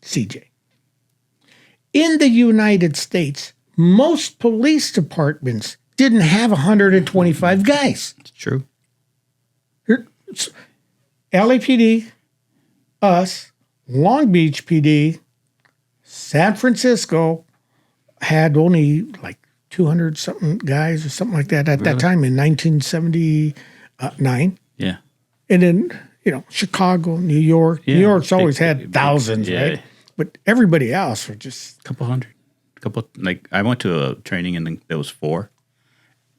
CJ. In the United States, most police departments didn't have 125 guys. It's true. LAPD, us, Long Beach PD, San Francisco had only like 200-something guys or something like that at that time in 1979. Yeah. And then, Chicago, New York. Yeah, New York's always had thousands, right? But everybody else were just... A couple hundred. I went to a training and there was 4.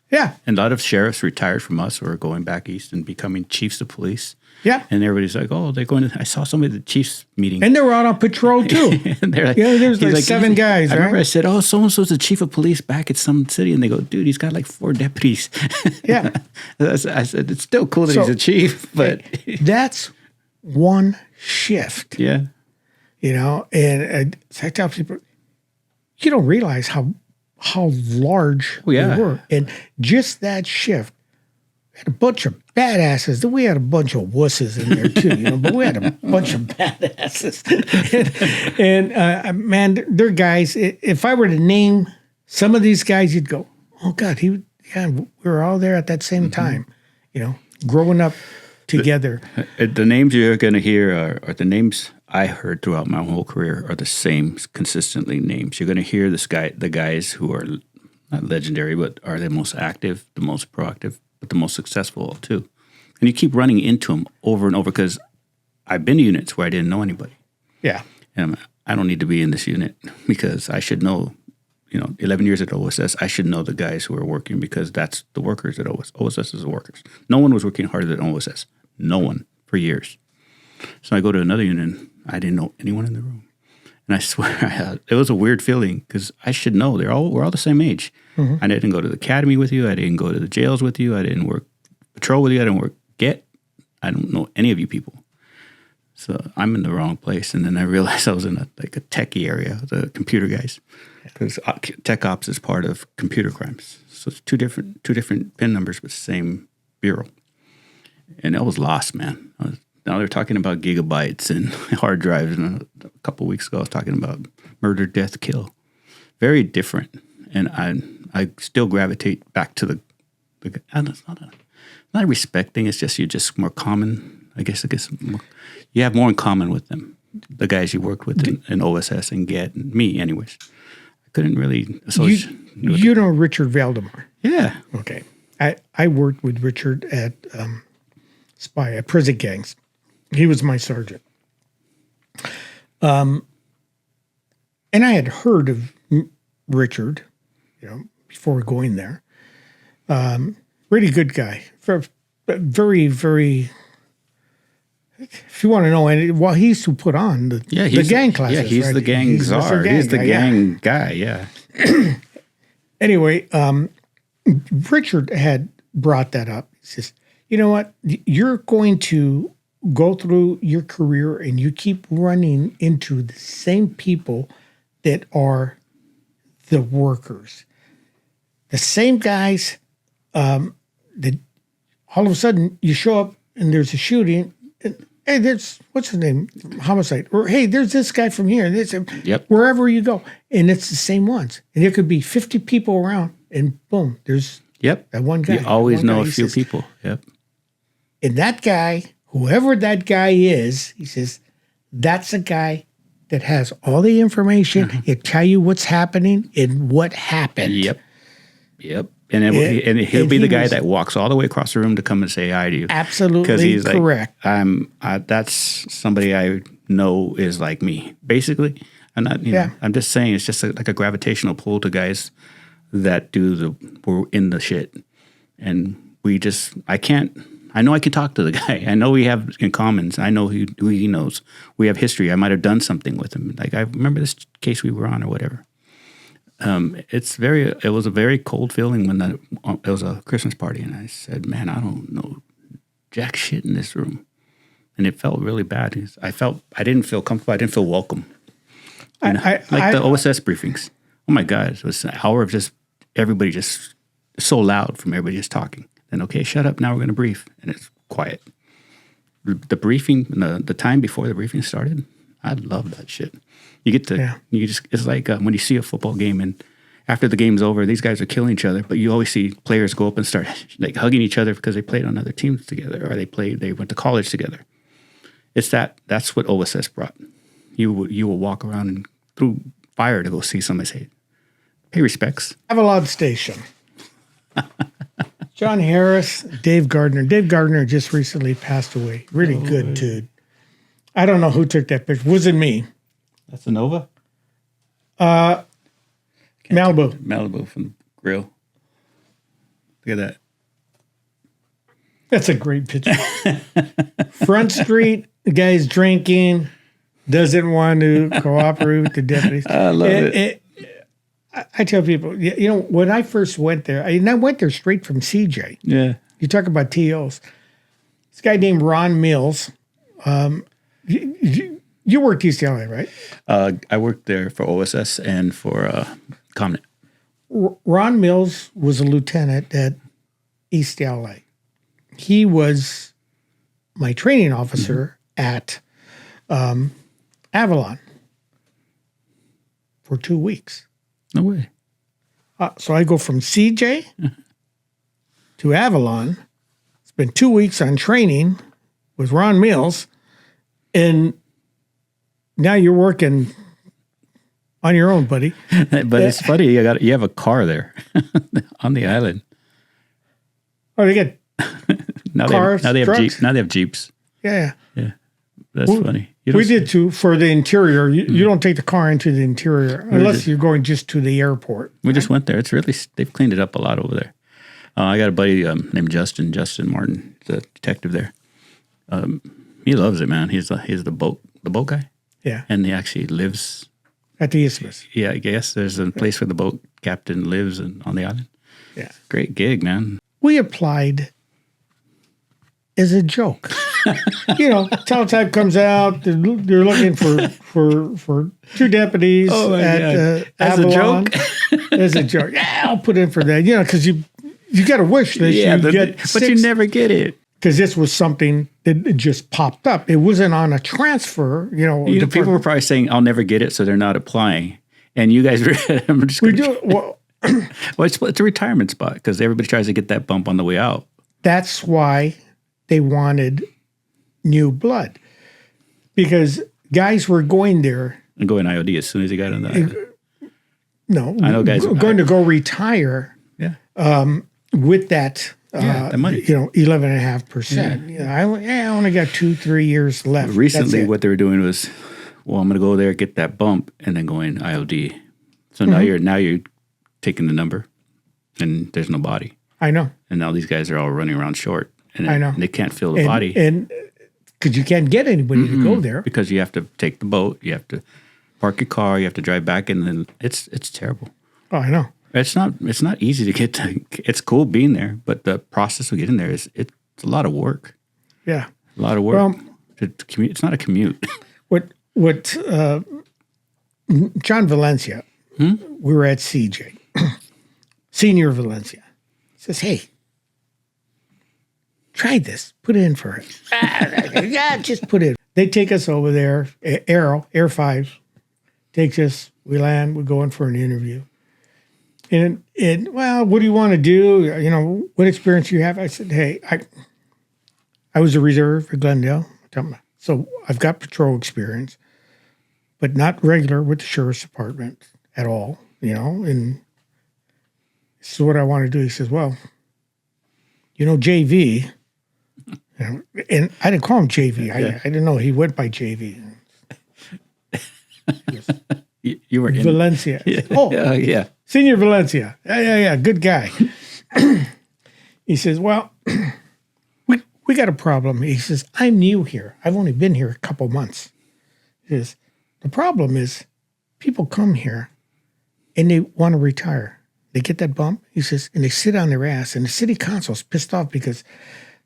Yeah. And a lot of sheriffs retired from us or going back east and becoming chiefs of police. Yeah. And everybody's like, oh, they're going to... I saw somebody at the chiefs meeting. And they were out on patrol, too. And they're like... there's like 7 guys, I remember I said, oh, so-and-so's the chief of police back at some city. And they go, dude, he's got like 4 deputies. Yeah. I said, it's still cool that he's a chief, but... That's one shift. Yeah. And I tell people, you don't realize how how large we were. And just that shift had a bunch of badasses. We had a bunch of wusses in there too, but we had a bunch of badasses. and man, they're guys. If I were to name some of these guys, you'd go, "Oh God, we were all there at that same time." Growing up together. The names you're going to hear are the names I heard throughout my whole career are the same consistently names. You're going to hear the guys who are not legendary, but are the most active, the most proactive, but the most successful too. And you keep running into them over and over because I've been to units where I didn't know anybody. Yeah. And I don't need to be in this unit because I should know, 11 years at OSS, I should know the guys who are working because that's the workers at OSS. OSS is the workers. No one was working harder than OSS. No one for years. So I go to another unit and I didn't know anyone in the room. And I swear it was a weird feeling because I should know. We're all the same age. Mm-hmm. I didn't go to the academy with you. I didn't go to the jails with you. I didn't work patrol with you. I didn't work I don't know any of you people. So I'm in the wrong place. And then I realized I was in a techie area, the computer guys. Because tech ops is part of computer crimes. So it's two different PIN numbers, but same bureau. And I was lost, man. Now they're talking about gigabytes and hard drives. And a couple of weeks ago, I was talking about murder, death, kill. Very different. And I still gravitate back to the and it's not a respect thing. It's just you're just more common. I guess you have more in common with them. The guys you worked with in OSS and GET and me, anyways. I couldn't really associate. You know Richard Valdemar? Yeah. Okay. I worked with Richard at prison gangs. He was my sergeant. And I had heard of Richard, before going there. Really good guy. Very, very. If you want to know, he used to put on the gang classes. Yeah, he's right? The gang czar. He's the gang guy. Yeah. Anyway, Richard had brought that up. He says, "You know what? You're going to go through your career, and you keep running into the same people that are the workers, the same guys. That all of a sudden you show up and there's a shooting." Hey, there's what's his name? Homicide. Or hey, there's this guy from here. Wherever you go, and it's the same ones. And there could be 50 people around, and boom, there's that one guy. You always know a few people. Yep. And that guy, whoever that guy is, he says, that's a guy that has all the information. Mm-hmm. He'll tell you what's happening and what happened. Yep. And he'll be the guy that walks all the way across the room to come and say hi to you. Absolutely because he's correct. That's somebody I know is like me, basically. I'm not. I'm just saying it's just like a gravitational pull to guys that we're in the shit, and I know I can talk to the guy. I know we have in commons. I know who he knows. We have history. I might have done something with him. Like I remember this case we were on or whatever. It was a very cold feeling when it was a Christmas party, and I said, "Man, I don't know jack shit in this room," and it felt really bad. I didn't feel comfortable. I didn't feel welcome. The OSS briefings. Oh my God, it was an hour of just everybody just so loud from everybody just talking. Then okay, shut up. Now we're going to brief, and it's quiet. The briefing, the time before the briefing started, I love that shit. You get to, it's like when you see a football game and after the game's over, these guys are killing each other, but you always see players go up and start like hugging each other because they played on other teams together or they went to college together. That's what OSS brought. You will walk around and through fire to go see somebody say, pay respects. Avalon Station. John Harris, Dave Gardner. Dave Gardner just recently passed away. Really good dude. I don't know who took that picture. Wasn't me. That's a Nova? Malibu from the grill. Look at that. That's a great picture. Front street, the guy's drinking, doesn't want to cooperate with the deputies. I love it. I tell people, when I first went there, I went there straight from CJ. Yeah. You talk about TOs. This guy named Ron Mills. You worked UCLA, right? I worked there for OSS and for Comnet. Ron Mills was a lieutenant at East LA. He was my training officer at Avalon for 2 weeks. No way. So I go from CJ to Avalon, spend 2 weeks on training with Ron Mills, and now you're working on your own, buddy. But it's funny, you have a car there on the island. Oh, they get Cars, now they have trucks? Jeeps. Now they have Jeeps. yeah. Yeah, that's funny. We did too for the interior. You don't take the car into the interior unless you're going just to the airport. We just went there. It's really, they've cleaned it up a lot over there. I got a buddy named Justin Martin, the detective there. He loves it, man. He's the boat guy, Yeah, and he actually lives. at the Isthmus. Yeah, I guess there's a place where the boat captain lives on the island. Yeah, Great gig, man. we applied as a joke. Teletype comes out. They're looking for 2 deputies at As a Avalon. joke? As a joke. Yeah, I'll put in for that. Because you got to wish that you get but you never get it. because this was something that just popped up. It wasn't on a transfer. People were probably saying, "I'll never get it," so they're not applying. And you guys were. I'm just we gonna, do well. well, it's a retirement spot because everybody tries to get that bump on the way out. That's why they wanted new blood, because guys were going there. And going IOD as soon as he got on the island. No, I know guys going to go retire. Yeah. With that, the money. 11.5%. I only got 2-3 years left. Recently, That's it. what they were doing was, well, I'm going to go there, get that bump, and then go in IOD. So now you're taking the number, and there's no body, I know, and now these guys are all running around short, and I know. they can't fill the body and because you can't get anybody to go there. because you have to take the boat, you have to park your car, you have to drive back, and then it's terrible. Oh, I know. It's not easy to get to. It's cool being there, but the process of getting there it's a lot of work. Yeah. A lot of work. Well, to commute. It's not a commute. What John Valencia, we were at CJ, Senior Valencia, says, "Hey, try this. Put it in for it." Yeah, just put it. They take us over there. Air 5 takes us. We land. We go in for an interview. And well, what do you want to do? What experience do you have? I said, hey, I was a reserve at Glendale. So I've got patrol experience, but not regular with the sheriff's department at all, and this is what I want to do. He says, well, JV, and I didn't call him JV. I didn't know he went by JV. You were in Valencia. Oh, yeah. Senior Valencia. Yeah. Good guy. He says, well, we got a problem. He says, I'm new here. I've only been here a couple months. He says, the problem is people come here and they want to retire. They get that bump, he says, and they sit on their ass. And the city council's pissed off because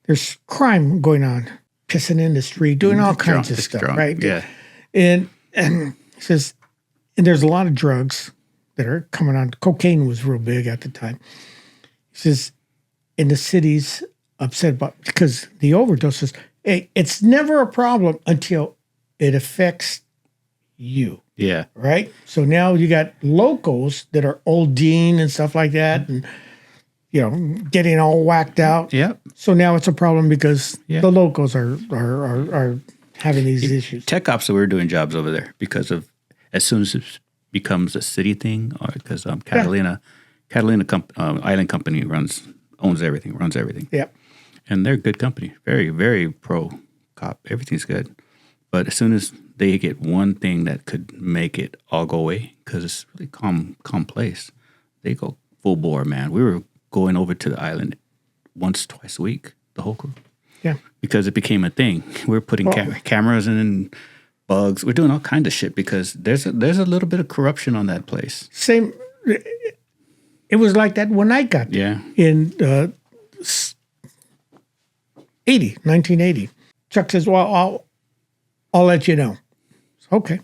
there's crime going on, pissing in the street, doing all kinds of stuff, right? Yeah. And he says, and there's a lot of drugs that are coming on. Cocaine was real big at the time. He says, and the city's upset about because the overdoses. Hey, it's never a problem until it affects you. Yeah. Right? So now you got locals that are ODing and stuff like that and, getting all whacked out. Yeah. So now it's a problem because the locals are having these issues. Tech ops, we were doing jobs over there because of as soon as it becomes a city thing, or because Catalina Island Company runs everything. Yeah. And they're good company, very, very pro cop. Everything's good. But as soon as they get one thing that could make it all go away, because it's a really calm place, they go full bore, man. We were going over to the island once, twice a week, the whole crew. Yeah. Because it became a thing. We were putting cameras in, bugs. We're doing all kinds of shit because there's a little bit of corruption on that place. Same. It was like that when I got in 1980. Chuck says, well, I'll let you know. Okay.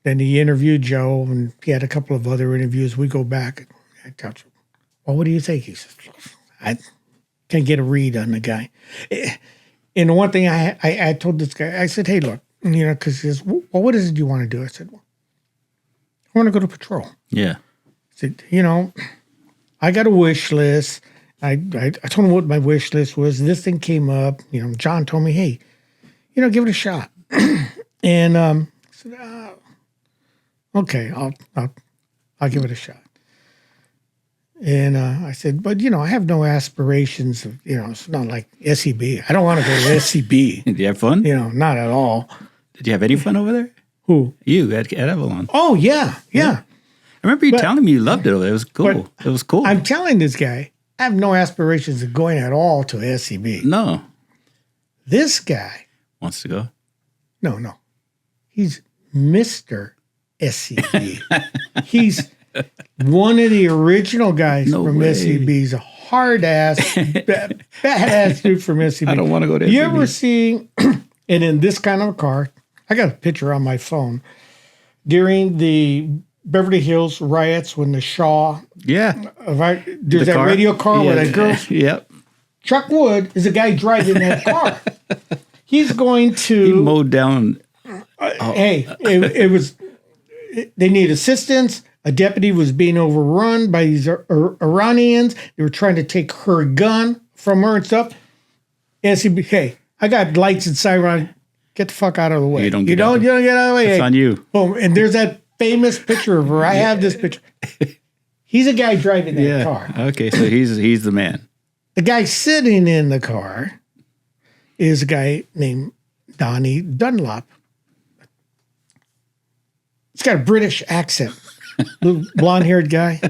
Then he interviewed Joe, and he had a couple of other interviews. We go back. I touch him. Well, what do you think? He says, I can't get a read on the guy. And the one thing I told this guy, I said, hey, look, because he says, well, what is it you want to do? I said, well, I want to go to patrol. Yeah. I said, I got a wish list. I told him what my wish list was. This thing came up. John told me, hey, give it a shot. And I said, okay, I'll give it a shot. And I said, but, I have no aspirations of, it's not like SEB. I don't want to go to SEB. Did you have fun? Not at all. Did you have any fun over there? Who? You at Avalon. Oh, yeah. I remember you telling me you loved it over there. It was cool. It was cool. I'm telling this guy, I have no aspirations of going at all to SEB. No. This guy. Wants to go? No. He's Mr. SEB. He's one of the original guys from SEB. He's a hard-ass, badass dude from SEB. I don't want to go to SEB. You ever see, and in this kind of a car, I got a picture on my phone, during the Beverly Hills riots when the Shaw, there's that radio car with that girl. Yep. Chuck Wood is the guy driving that car. He's going to. He mowed down. Hey, it was. They need assistance. A deputy was being overrun by these Iranians. They were trying to take her gun from her and stuff. SEB, hey, I got lights and siren. Get the fuck out of the way. You don't get out of the way. It's on you. Boom. And there's that famous picture of her. I have this picture. He's a guy driving that car. Okay, so he's the man. The guy sitting in the car is a guy named Donnie Dunlop. He's got a British accent. Little blonde-haired guy.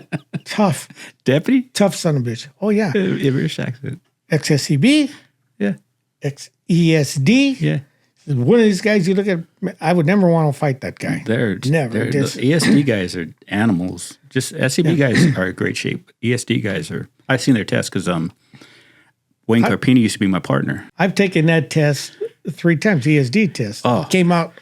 Tough. Deputy? Tough son of a bitch. Oh, yeah. British accent. Ex-SEB. Yeah. Ex-ESD. Yeah. One of these guys you look at, I would never want to fight that guy. The ESD guys are animals. Just SEB guys are in great shape. ESD guys are, I've seen their tests because Wayne Carpini used to be my partner. I've taken that test 3 times, ESD test. Oh. Came out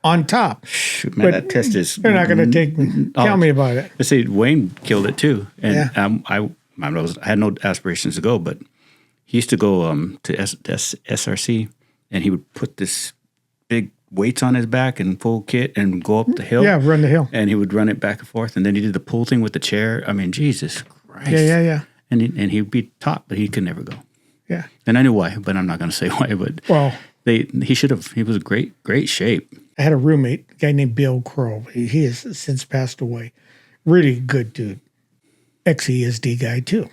on top. Shoot, man, that test is... They're not going to take me. Tell me about it. I say Wayne killed it too. And I had no aspirations to go, but he used to go to SRC, and he would put this big weights on his back and full kit and go up the hill. Yeah, run the hill. And he would run it back and forth. And then he did the pull thing with the chair. I mean, Jesus Christ. Yeah. And he'd be top, but he could never go. Yeah. And I knew why, but I'm not going to say why. But he should have. He was in great shape. I had a roommate, a guy named Bill Crow. He has since passed away. Really good dude. Ex-ESD guy, too.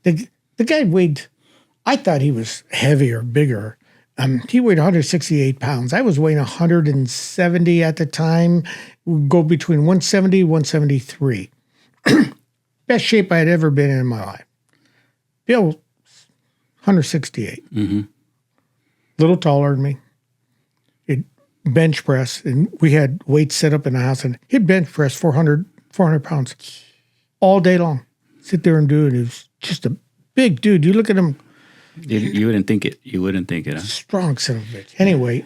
The guy weighed, I thought he was heavier, bigger. He weighed 168 pounds. I was weighing 170 at the time. We'd go between 170 173. Best shape I had ever been in my life. Bill, 168. Mm-hmm. Little taller than me. He'd bench press, and we had weights set up in the house, and he'd bench press 400 pounds all day long. Sit there and do it. He was just a big dude. You look at him. You wouldn't think it. You wouldn't think it. Huh? Strong son of a bitch. Anyway,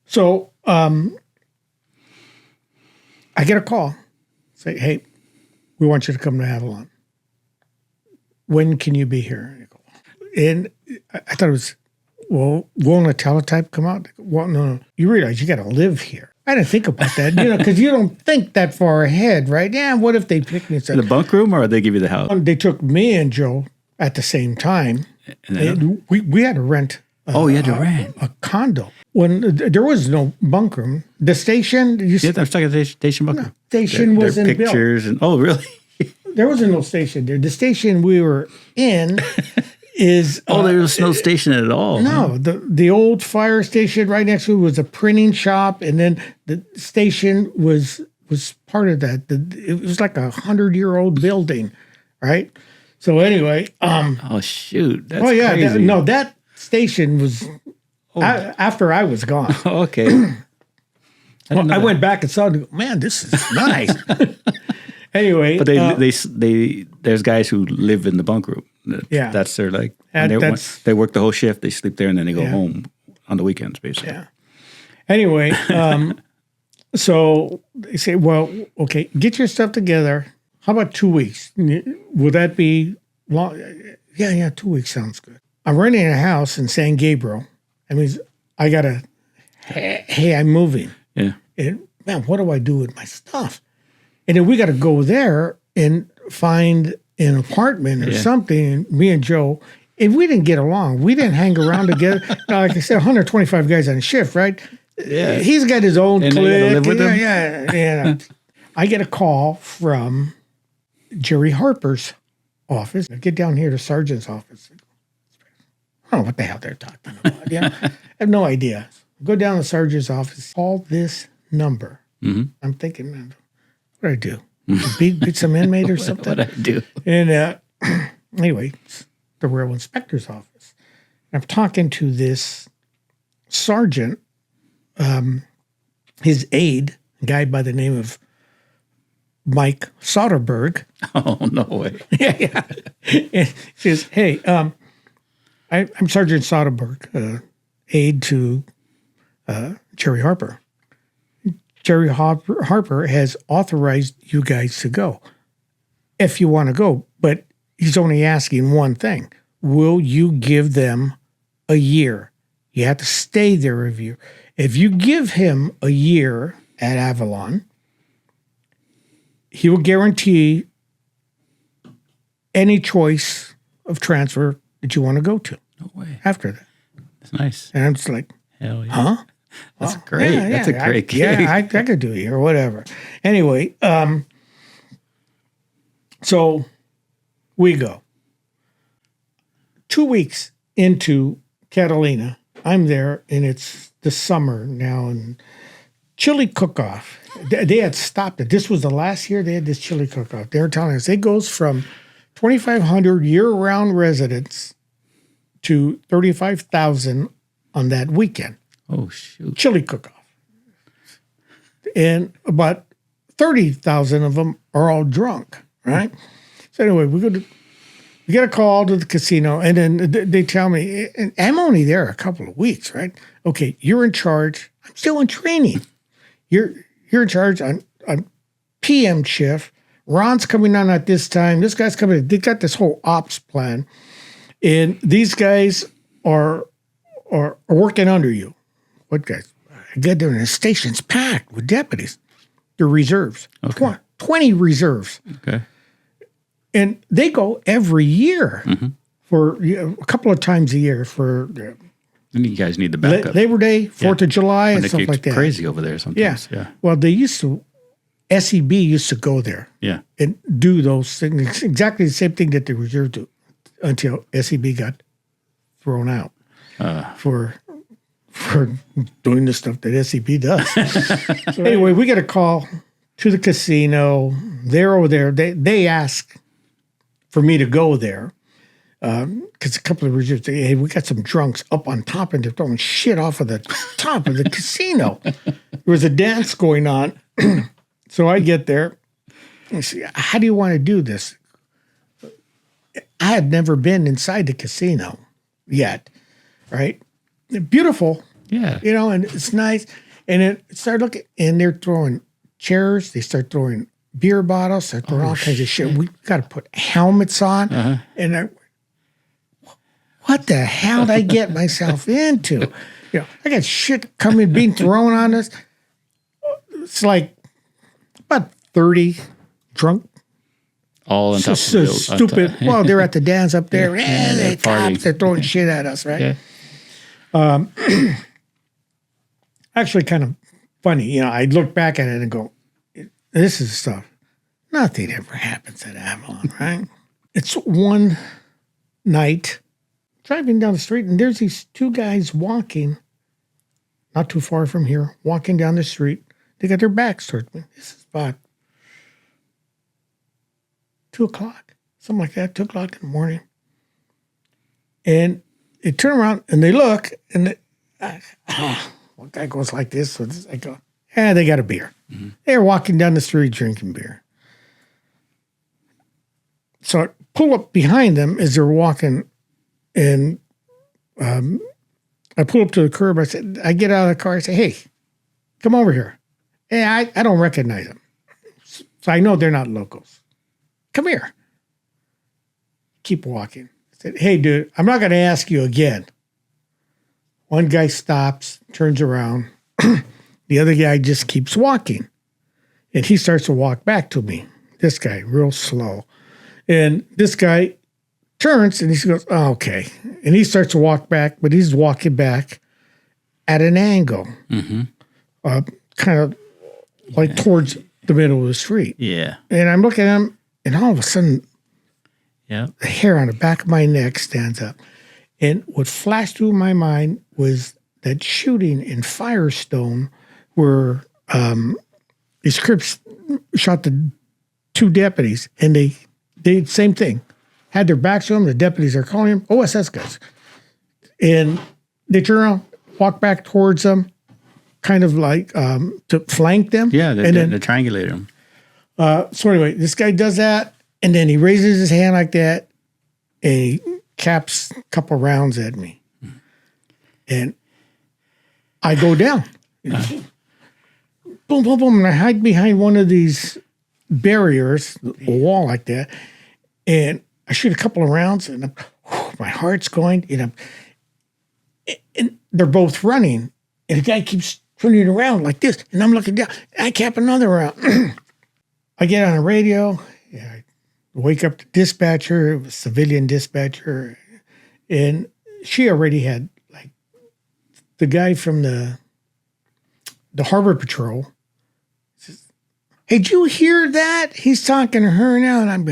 so I get a call. Say, hey, we want you to come to Avalon. When can you be here? And I thought it was, well, won't a teletype come out? Well, no. You realize you got to live here. I didn't think about that, because you don't think that far ahead, right? Yeah, what if they pick me? In the bunk room, or they give you the house? They took me and Joe at the same time. And we had to rent. You had to rent a condo when there was no bunk room. The station. I'm stuck at the station bunk room. No, station wasn't built. Pictures and really, there wasn't no station there. The station we were in is there was no station at all. No, the old fire station right next to it was a printing shop, and then the station was part of that. It was like 100-year-old building, right? So anyway, oh shoot, that's crazy. That station was after I was gone. Okay. I went back and saw it and go, man, this is nice. Anyway, but there's guys who live in the bunk room. That's their they work the whole shift. They sleep there and then they go home on the weekends, basically. Yeah. Anyway, so they say, well, okay, get your stuff together. how about 2 weeks? Will that be long? Yeah, 2 weeks sounds good. I'm renting a house in San Gabriel. I mean, hey, I'm moving. Yeah. And man, what do I do with my stuff? And then we got to go there and find an apartment or something. And me and Joe, and we didn't get along. We didn't hang around together. Now, like I said, 125 guys on a shift, right? Yeah. He's got his own And clique. live with him? Yeah. I get a call from Jerry Harper's office. I get down here to Sergeant's office. I don't know what the hell they're talking about. I have no idea. Go down to Sergeant's office, call this number. Mm-hmm. I'm thinking, man, what do I do? Beat some inmate or something? What I do? And anyway, it's the Railroad Inspector's office. I'm talking to this sergeant, his aide, a guy by the name of Mike Soderberg. Oh, no way. Yeah. And he says, hey, I'm Sergeant Soderberg, aide to Jerry Harper. Jerry Harper has authorized you guys to go if you want to go, but he's only asking one thing. Will you give them a year? You have to stay there a year. If you give him a year at Avalon, he will guarantee any choice of transfer that you want to go to. No way. After that. That's nice. And I'm just like, Hell yeah. huh? That's great. Yeah, That's a great gig. Yeah, I could do it or whatever. Anyway, so we go. 2 weeks into Catalina, I'm there, and it's the summer now, and chili cook-off. They had stopped it. This was the last year they had this chili cook-off. They were telling us it goes from 2,500 year-round residents to 35,000 on that weekend. Oh, shoot. Chili cook-off. And about 30,000 of them are all drunk, right? So anyway, we get a call to the casino, and then they tell me, and I'm only there a couple of weeks, right? Okay, you're in charge. I'm still in training. You're in charge on PM shift. Ron's coming on at this time. This guy's coming. They got this whole ops plan, and these guys are working under you. What guys? I get there, and the station's packed with deputies. They're reserves. Okay. 20 reserves. Okay. And they go every year for a couple of times a year for And you guys need the backup. Labor Day, 4th of July, and When it stuff gets like that. crazy over there sometimes. Yeah. Well, SEB used to go there Yeah. and do those things, exactly the same thing that the reserve do until SEB got thrown out for doing the stuff that SEB does. So anyway, we get a call to the casino. They're over there. They ask for me to go there because a couple of reserves say, hey, we got some drunks up on top and they're throwing shit off of the top of the casino. There was a dance going on. So I get there and say, how do you want to do this? I had never been inside the casino yet, right? Beautiful. Yeah. And it's nice. And it started looking, and they're throwing chairs. They start throwing beer bottles. They're throwing all kinds of shit. We got to put helmets on. And what the hell did I get myself into? I got shit being thrown on us. It's like about 30 drunk. All on top So of the stupid. Well, they're at the dance up there. They're cops. They're throwing shit at us, right? Yeah. Actually, kind of funny. I look back at it and go, this is stuff. Nothing ever happens at Avalon, right? It's one night driving down the street, and there's these two guys walking, not too far from here, walking down the street. They got their backs towards me. This is about 2 o'clock, something like that, 2 o'clock in the morning. And they turn around and they look, and one guy goes like this. So I go, they got a beer. They're walking down the street drinking beer. So I pull up behind them as they're walking, and I pull up to the curb. I get out of the car. I say, hey, come over here. Hey, I don't recognize them. So I know they're not locals. come here. Keep walking. I said, hey, dude, I'm not going to ask you again. One guy stops, turns around. The other guy just keeps walking. And he starts to walk back to me. This guy, real slow. And this guy turns and he goes, oh, okay. And he starts to walk back, but he's walking back at an angle. Kind of like towards the middle of the street. Yeah. And I'm looking at him, and all of a sudden, Yeah. the hair on the back of my neck stands up. And what flashed through my mind was that shooting in Firestone where these Crips shot the 2 deputies, and they same thing. Had their backs to them. The deputies are calling them OSS guys. And they turn around, walk back towards them, kind of like to flank them. Yeah, and then they triangulate them. so anyway, this guy does that, and then he raises his hand like that, and he caps a couple rounds at me. And I go down. Boom, boom, boom, and I hide behind one of these barriers, a wall like that, and I shoot a couple of rounds, and my heart's going, and they're both running, and the guy keeps turning around like this, and I'm looking down. I cap another round. I get on the radio. I wake up the dispatcher, it was civilian dispatcher, and she already had like the guy from the harbor patrol says, "Hey, did you hear that? He's talking to her now." And I'm,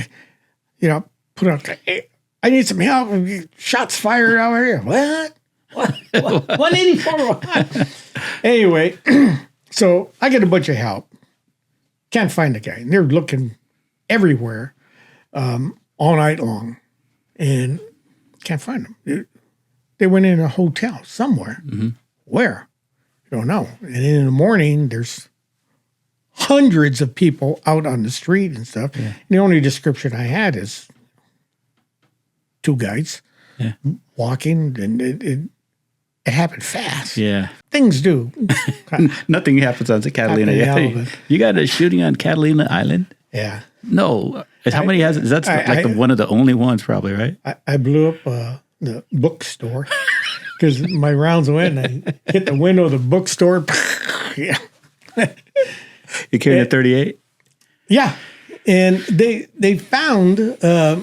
put up, hey, I need some help. Shots fired over here. What? 184. Anyway, so I get a bunch of help. Can't find the guy. And they're looking everywhere all night long. And can't find him. They went in a hotel somewhere. Mm-hmm. Where? I don't know. And in the morning, there's hundreds of people out on the street and stuff. Yeah. And the only description I had is 2 guys walking, and it happened fast. Yeah. Things do. Nothing happens on Catalina. Yeah. You got a shooting on Catalina Island? Yeah. No. How many has it? That's one of the only ones probably, right? I blew up the bookstore because my rounds went and I hit the window of the bookstore. Yeah. You carried a 38? Yeah. And they found a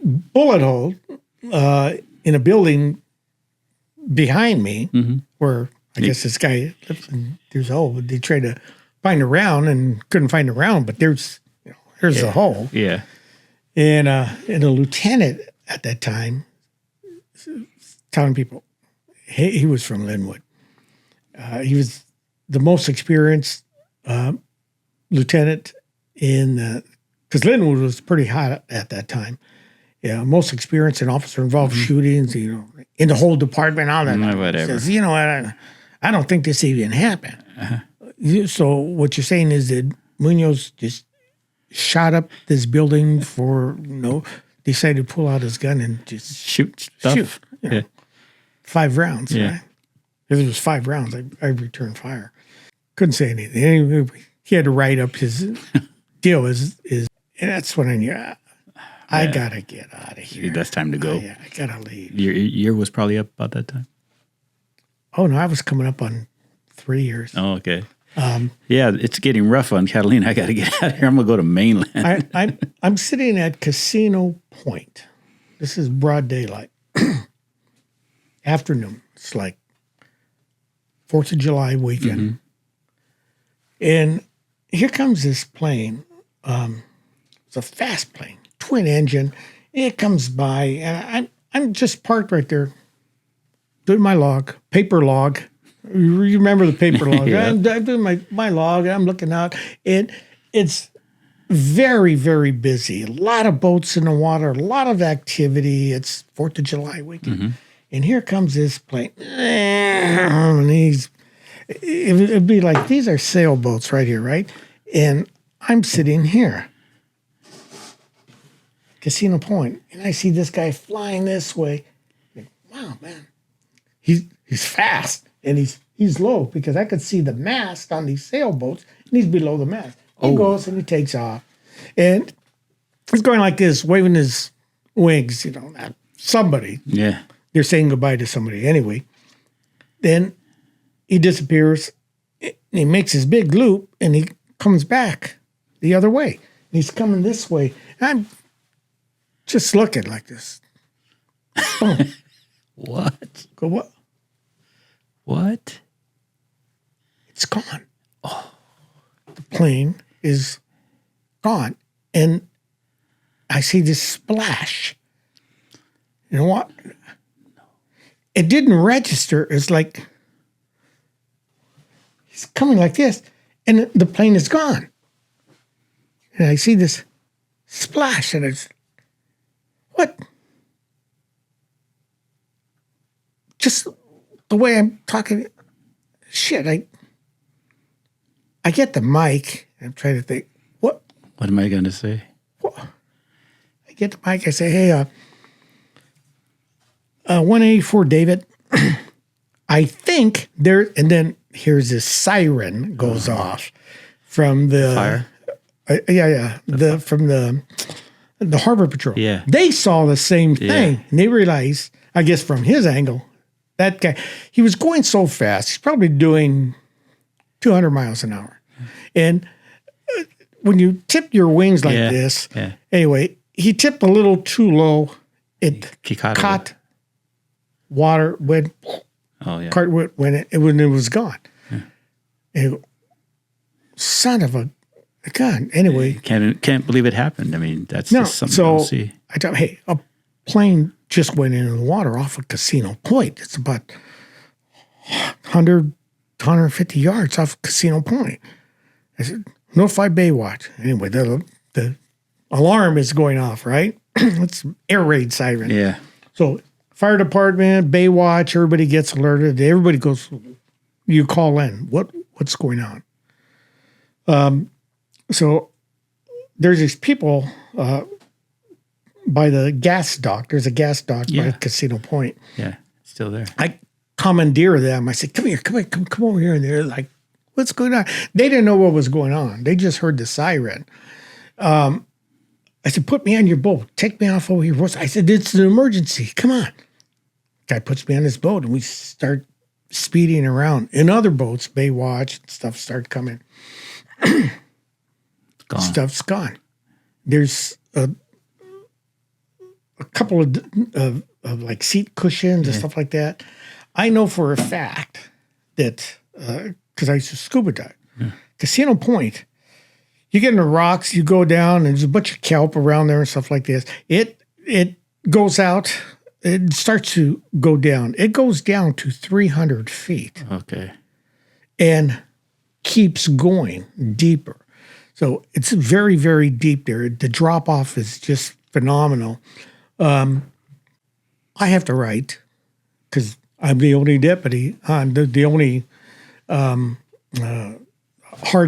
bullet hole in a building behind me where I guess this guy lives in there's a hole. They tried to find a round and couldn't find a round, but there's a hole. Yeah. And a lieutenant at that time telling people, he was from Linwood. He was the most experienced lieutenant in, because Linwood was pretty hot at that time. Yeah, most experienced in officer-involved shootings, in the whole department, all that. Whatever. Says, I don't think this even happened. Uh-huh. So what you're saying is that Munoz just shot up this building decided to pull out his gun and just shoot stuff. Yeah. 5 rounds, right? If it was 5 rounds, I returned fire. Couldn't say anything. He had to write up his deal. And that's when I knew, I got to get out of here. That's time to go. Yeah, I got to leave. Your year was probably up about that time? Oh, no, I was coming up on 3 years. Oh, okay. Yeah, it's getting rough on Catalina. I got to get out of here. I'm going to go to mainland. I'm sitting at Casino Point. This is broad daylight. Afternoon. It's like 4th of July weekend. Mm-hmm. And here comes this plane. It's a fast plane, twin engine. It comes by, and I'm just parked right there, doing my log, paper log. You remember the paper log? Yeah. I'm doing my log. I'm looking out, and it's very, very busy. A lot of boats in the water, a lot of activity. It's 4th of July weekend. Mm-hmm. And here comes this plane. And it'd be like, these are sailboats right here, right? And I'm sitting here, Casino Point, and I see this guy flying this way. Wow, man. He's fast, and he's low, because I could see the mast on these sailboats, and he's below the mast. He goes and he takes off. And He's going like this, waving his wings, at somebody. Yeah. They're saying goodbye to somebody. Anyway, then he disappears. He makes his big loop, and he comes back the other way. And he's coming this way. And I'm just looking like this. Boom. What? Go, what? What? It's gone. Oh. The plane is gone. And I see this splash. You know what? It didn't register. It's like he's coming like this, and the plane is gone. And I see this splash, and it's what? Just the way I'm talking. Shit, I get the mic. I'm trying to think. What am I going to say? What? I get the mic. I say, hey, 184 David. I think there, and then here's this siren goes off from the fire. From the Harbor Patrol. Yeah, they saw the same thing, and they realized, I guess, from his angle, that guy, he was going so fast. He's probably doing 200 miles an hour, and when you tip your wings like this, anyway, he tipped a little too low. It caught water, went. Oh yeah. Cart when it was gone. Yeah. And son of a gun. Anyway, can't believe it happened. I mean, that's just something to see. I thought, hey, a plane just went into the water off of Casino Point. It's about 100, 150 yards off Casino Point. I said, notify Baywatch. Anyway, the alarm is going off, right? It's air raid siren. Yeah. So fire department, Baywatch, everybody gets alerted. Everybody goes, you call in. What's going on? So there's these people by the gas dock. There's a gas dock by Casino Point. Yeah, still there. I commandeer them. I said, come over here. And they're like, what's going on? They didn't know what was going on. They just heard the siren. I said, put me on your boat. Take me off over here. I said, it's an emergency. Come on. Guy puts me on his boat, and we start speeding around. In other boats, Baywatch and stuff start coming. Gone. Stuff's gone. There's a couple of like seat cushions and stuff like that. I know for a fact that because I used to scuba dive. Yeah. Casino Point, you get in the rocks, you go down, and there's a bunch of kelp around there and stuff like this. It goes out. It starts to go down. It goes down to 300 feet. Okay. And keeps going deeper. So it's very, very deep there. The drop-off is just phenomenal. I have to write, because I'm the only deputy. I'm the only hard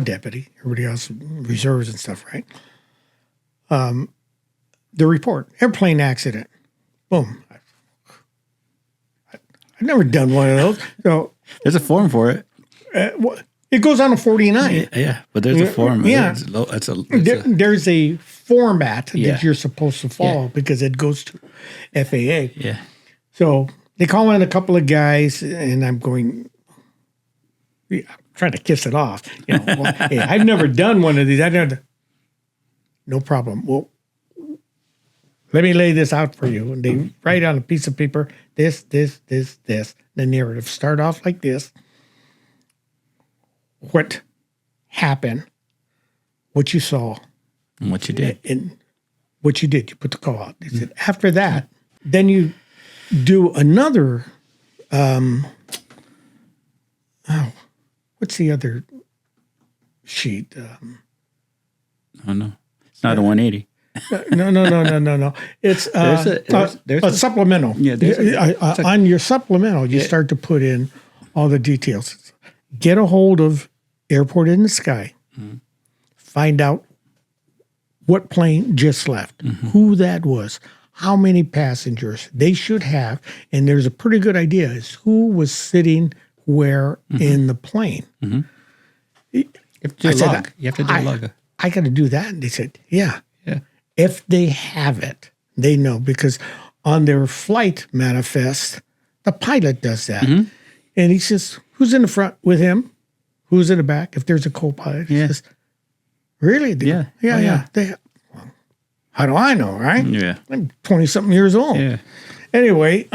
deputy. Everybody else reserves and stuff, right? The report, airplane accident. Boom. I've never done one of those. So there's a form for it. It goes on a 49. Yeah, but there's a form. Yeah. There's a format that you're supposed to follow because it goes to FAA. Yeah. So they call in a couple of guys, and I'm going, I'm trying to kiss it off. Hey, I've never done one of these. No problem. Well, let me lay this out for you. And they write on a piece of paper, this. The narrative start off like this. What happened, what you saw. And what you did. And what you did. You put the call out. They said, after that, then you do another, what's the other sheet? Oh, no. It's not a 180. No. It's there's a supplemental. Yeah, on your supplemental, you start to put in all the details. Get a hold of Airport in the Sky. Mm-hmm. Find out what plane just left, who that was, how many passengers they should have, and there's a pretty good idea as who was sitting where in the plane. Mm-hmm. You have to do a log. I got to do that, and they said, yeah. If they have it, they know because on their flight manifest, the pilot does that. And he says, who's in the front with him? Who's in the back? If there's a co-pilot, he says, really? Yeah. Yeah. Well, how do I know, right? Yeah. I'm 20-something years old. Yeah. Anyway,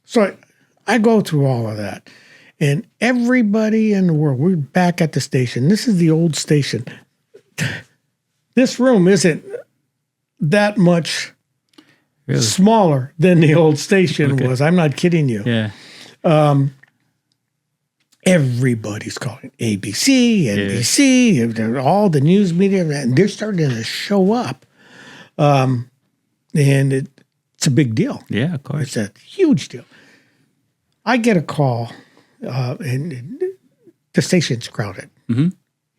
so I go through all of that. And everybody in the world, we're back at the station. This is the old station. This room isn't that much smaller than the old station was. I'm not kidding you. Yeah. Everybody's calling ABC, NBC, all the news media, and they're starting to show up. And it's a big deal. Yeah, of course. It's a huge deal. I get a call, and the station's crowded.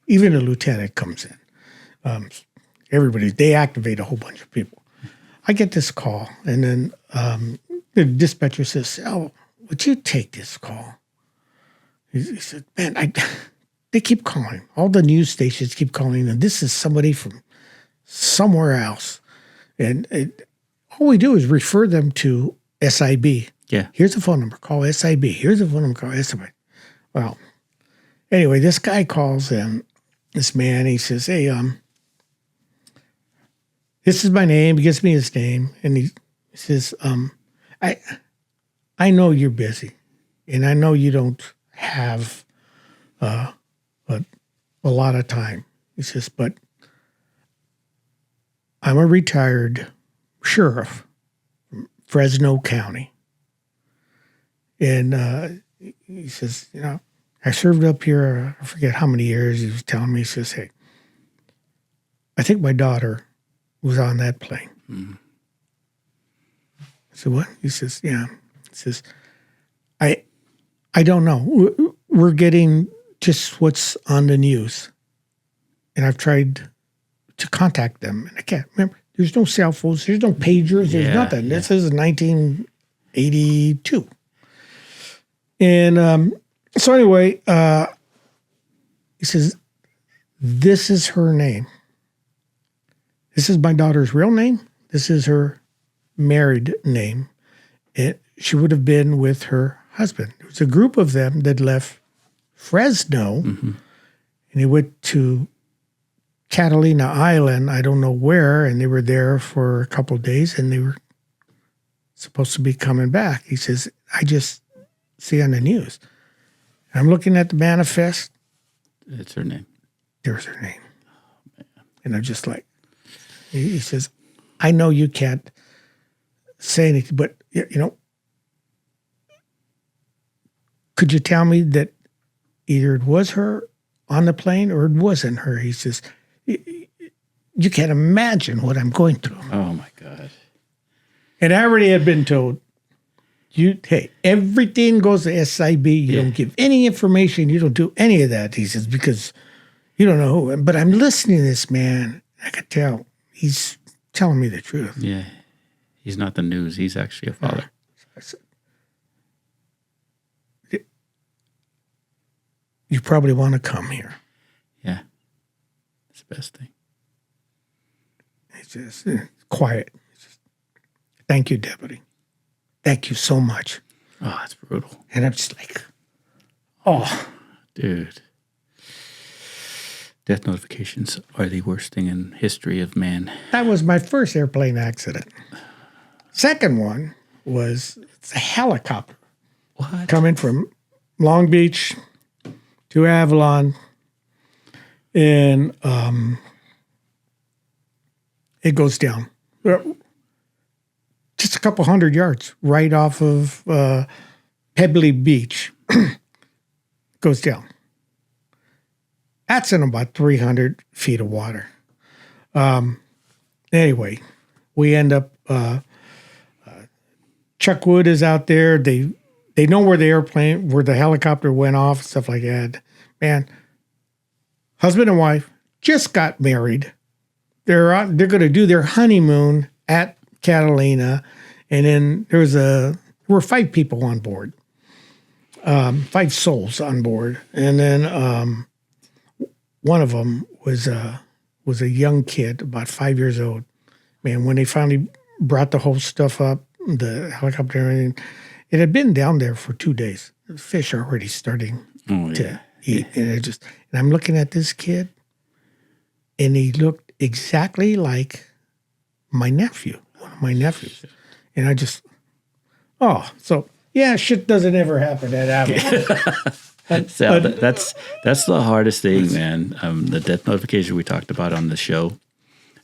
Even a lieutenant comes in. They activate a whole bunch of people. I get this call, and then the dispatcher says, "Oh, would you take this call?" He said, "Man, they keep calling. All the news stations keep calling, and this is somebody from somewhere else. And all we do is refer them to SIB. Yeah. Here's a phone number. Call SIB. Here's a phone number. Call SIB." Well, anyway, this guy calls in, this man. He says, "Hey, this is my name." He gives me his name, and he says, I know you're busy, and I know you don't have a lot of time." He says, "But I'm a retired sheriff from Fresno County." And he says, "I served up here, I forget how many years." He was telling me, he says, "Hey, I think my daughter was on that plane." I said, "What?" He says, "Yeah." He says, I don't know. We're getting just what's on the news. And I've tried to contact them, and I can't remember. There's no cell phones. There's no pagers. There's nothing. Yeah. This is 1982. And so anyway, he says, "This is her name. This is my daughter's real name. This is her married name. She would have been with her husband. There was a group of them that left Fresno, and they went to Catalina Island, I don't know where, and they were there for a couple of days, and they were supposed to be coming back." He says, "I just see on the news. I'm looking at the manifest. It's her name. There's her name." And I'm just like, he says, "I know you can't say anything, but, could you tell me that either it was her on the plane or it wasn't her?" He says, "You can't imagine what I'm going through." Oh, my God. And I already had been told, hey, everything goes to SIB. You don't give any information. You don't do any of that. He says, because you don't know who. But I'm listening to this man. I could tell he's telling me the truth. Yeah. He's not the news. He's actually a father. I said, "You probably want to come here." Yeah. It's the best thing. It's just quiet. It's just, "Thank you, Deputy. Thank you so much." Oh, that's brutal. And I'm just like, oh. Dude. Death notifications are the worst thing in history of man. That was my first airplane accident. Second one was it's a helicopter. What? Coming from Long Beach to Avalon. And it goes down. Just a couple 100 yards right off of Pebbly Beach. Goes down. That's in about 300 feet of water. Anyway, we end up, Chuck Wood is out there. They know where the helicopter went off, stuff like that. Man, husband and wife just got married. They're going to do their honeymoon at Catalina. And then there were 5 people on board, 5 souls on board. And then, one of them was a young kid, about 5 years old. man, when they finally brought the whole stuff up, the helicopter and everything, it had been down there for 2 days. The fish are already starting to eat. And I'm looking at this kid, and he looked exactly like my nephew, one of my nephews. And I just, shit doesn't ever happen at Avalon. So that's the hardest thing, man. The death notification we talked about on the show,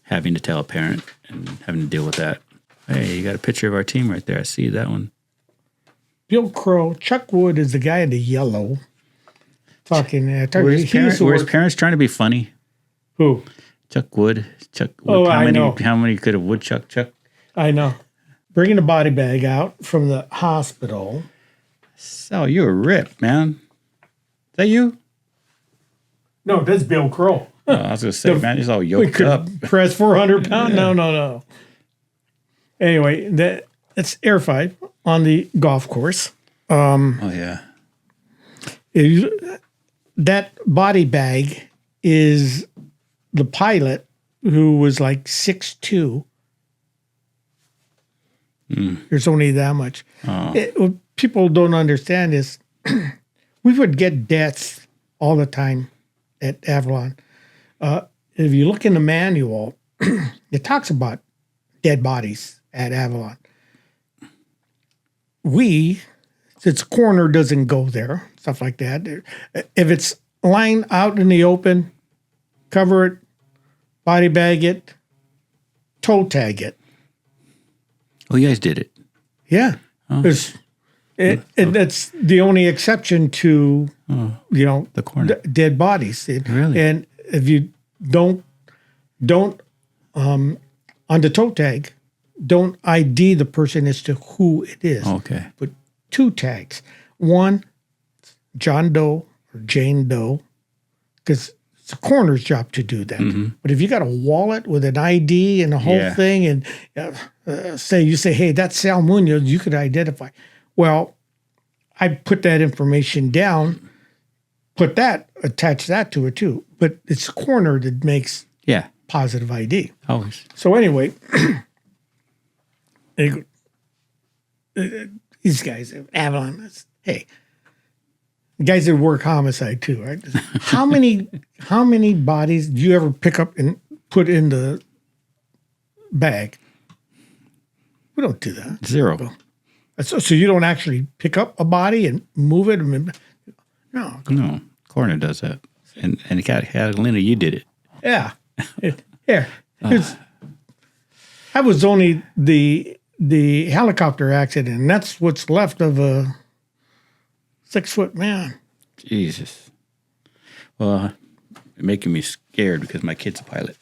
having to tell a parent and having to deal with that. Hey, you got a picture of our team right there. I see that one. Bill Crow, Chuck Wood is the guy in the yellow talking. Were his parents trying to be funny? Who? Chuck Wood. Oh, I know. How many could have Woodchuck Chuck? I know. Bringing the body bag out from the hospital. So you're ripped, man. Is that you? No, that's Bill Crow. I was going to say, man, he's all yoked up. Press 400 pounds? No. Anyway, that's Air 5 on the golf course. Yeah. That body bag is the pilot who was like 6'2". There's only that much. What people don't understand is we would get deaths all the time at Avalon. If you look in the manual, it talks about dead bodies at Avalon. Since coroner doesn't go there, stuff like that. If it's lying out in the open, cover it, body bag it, toe tag it. Oh, you guys did it. Yeah. That's the only exception to, the corner. Dead bodies. Really? And if you don't on the toe tag, don't ID the person as to who it is. Okay. But 2 tags. One, John Doe or Jane Doe, because it's a coroner's job to do that. Mm-hmm. But if you got a wallet with an ID and the whole thing, and you say, hey, that's Sal Munoz, you could identify. Well, I put that information down, attach that to it too. But it's the coroner that makes positive ID. Always. So anyway, these guys at Avalon, hey, guys that work homicide too, right? How many bodies do you ever pick up and put in the bag? We don't do that. 0. So you don't actually pick up a body and move it? No. Coroner does that. And Catalina, you did it. Yeah. Here. That was only the helicopter accident, and that's what's left of a 6-foot man. Jesus. Well, you're making me scared because my kid's a pilot.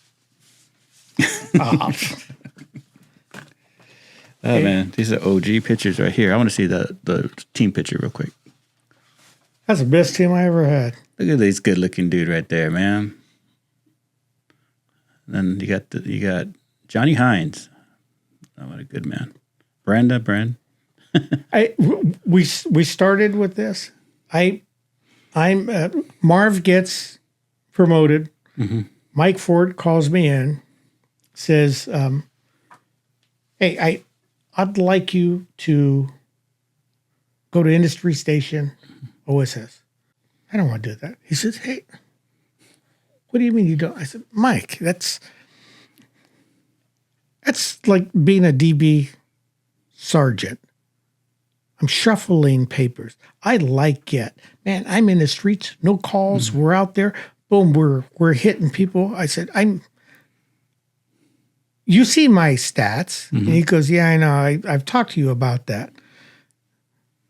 Oh, man. These are OG pictures right here. I want to see the team picture real quick. That's the best team I ever had. Look at this good-looking dude right there, man. Then you got Johnny Hines. Oh, what a good man. Bren. We started with this. Marv gets promoted. Mm-hmm. Mike Ford calls me in, says, hey, I'd like you to go to Industry Station, OSS. I don't want to do that. He says, hey, what do you mean you don't? I said, Mike, that's like being a DB sergeant. I'm shuffling papers. I like it. Man, I'm in the streets, no calls. Mm-hmm. We're out there. Boom, we're hitting people. I said, you see my stats? Mm-hmm. And he goes, yeah, I know. I've talked to you about that.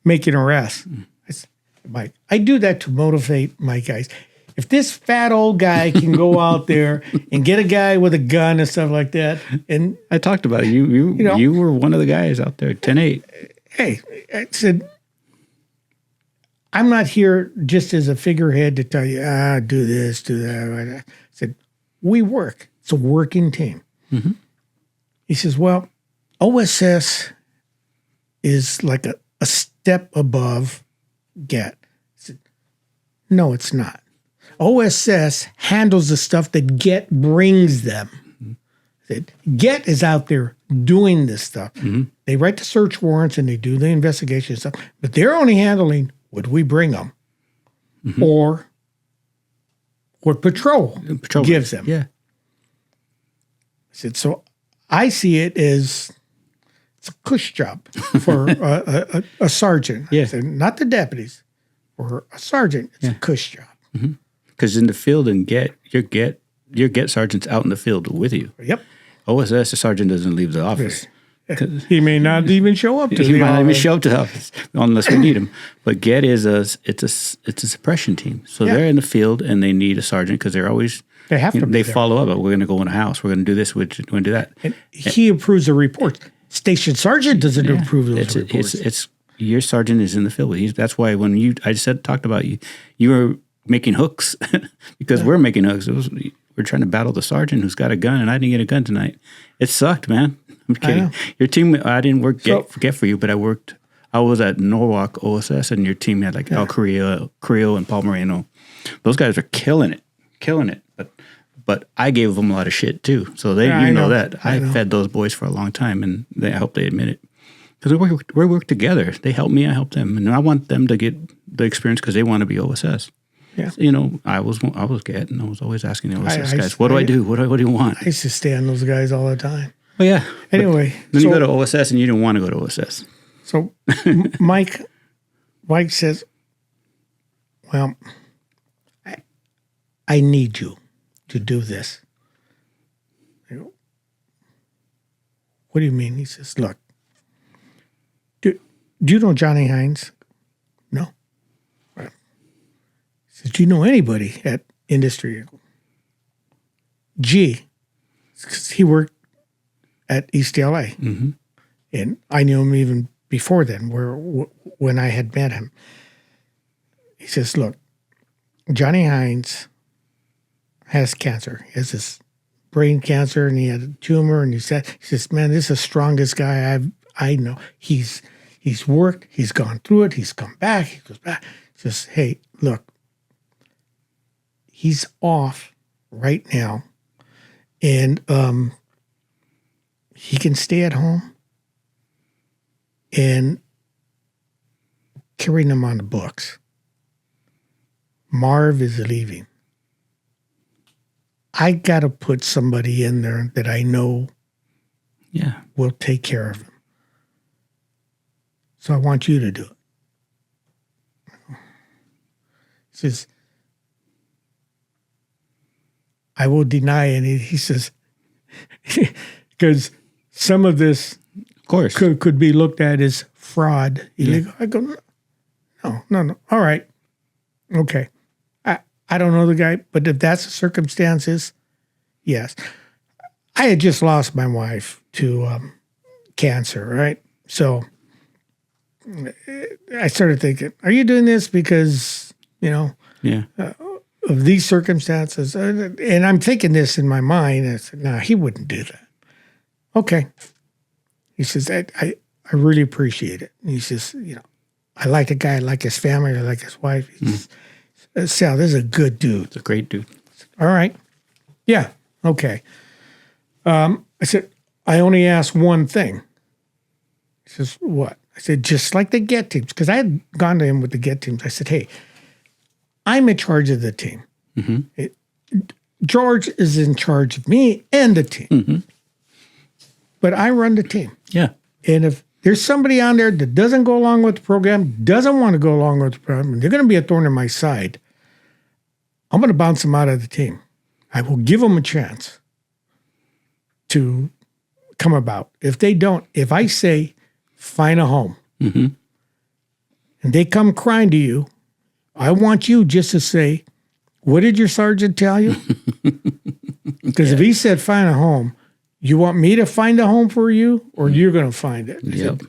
Making arrests. Mm-hmm. I said, Mike, I do that to motivate my guys. If this fat old guy can go out there and get a guy with a gun and stuff like that, and I talked about it. You were one of the guys out there, 10-8. Hey, I said, I'm not here just as a figurehead to tell you, do this, do that. I said, we work. It's a working team. Mm-hmm. He says, well, OSS is like a step above GET. I said, no, it's not. OSS handles the stuff that GET brings them. Mm-hmm. That Get is out there doing this stuff. They write the search warrants and they do the investigation stuff, but they're only handling would we bring them or what patrol gives them. Yeah. I said, so I see it as it's a cush job for a sergeant. Yeah. I said, not the deputies. For a sergeant, it's a cush job. Because in the field and your get sergeant's out in the field with you. Yep. OSS, the sergeant doesn't leave the office. He may not even show up to He the might not even office. show up to the office unless we need him. But get is a suppression team. So they're in the field and they need a sergeant because they're always They have to be they there. follow up. We're going to go in a house. We're going to do this. We're going to do that. And he approves the reports. Station sergeant doesn't approve those reports. It's your sergeant is in the field. That's why when talked about you were making hooks because we're making hooks. We're trying to battle the sergeant who's got a gun, and I didn't get a gun tonight. It sucked, man. I'm kidding. Your team, I didn't work get for you, but I was at Norwalk OSS, and your team had like El Creo and Paul Moreno. Those guys are killing it. But I gave them a lot of shit too. So I know that. I fed those boys for a long time, and I hope they admit it. Because we work together. They help me, I help them. And I want them to get the experience because they want to be OSS. Yeah. I was get, and I was always asking the OSS guys, what do I do? What do you want? I used to stand those guys all the time. Oh, yeah. Anyway. Then you go to OSS, and you didn't want to go to OSS. So Mike says, well, I need you to do this. I go, what do you mean? He says, look, do you know Johnny Hines? No. Right. He says, do you know anybody at industry? I go, G, because he worked at East LA. And I knew him even before then, when I had met him. He says, look, Johnny Hines has cancer. He has this brain cancer, and he had a tumor, and he says, man, this is the strongest guy I know. He's worked, he's gone through it, he's come back, he goes back. He says, hey, look, he's off right now, and he can stay at home and carrying him on the books. Marv is leaving. I got to put somebody in there that I know will take care of him. So I want you to do it. He says, I will deny it. He says, because some of this Of course. could be looked at as fraud. Illegal. I go, no. All right. Okay. I don't know the guy, but if that's the circumstances, yes. I had just lost my wife to cancer, right? So I started thinking, are you doing this because, of these circumstances? And I'm thinking this in my mind. I said, no, he wouldn't do that. Okay. He says, I really appreciate it. And he says, I like the guy, I like his family, I like his wife. He says, Sal, this is a good dude. It's a great dude. All right. Yeah. Okay. I said, I only asked one thing. He says, what? I said, just like the get teams, because I had gone to him with the get teams. I said, hey, I'm in charge of the team. George is in charge of me and the team. But I run the team. Yeah. And if there's somebody on there that doesn't go along with the program, doesn't want to go along with the program, they're going to be a thorn in my side, I'm going to bounce them out of the team. I will give them a chance to come about. If they don't, if I say, find a home, and they come crying to you, I want you just to say, what did your sergeant tell you? Because if he said, find a home, you want me to find a home for you, or you're going to find it? I said,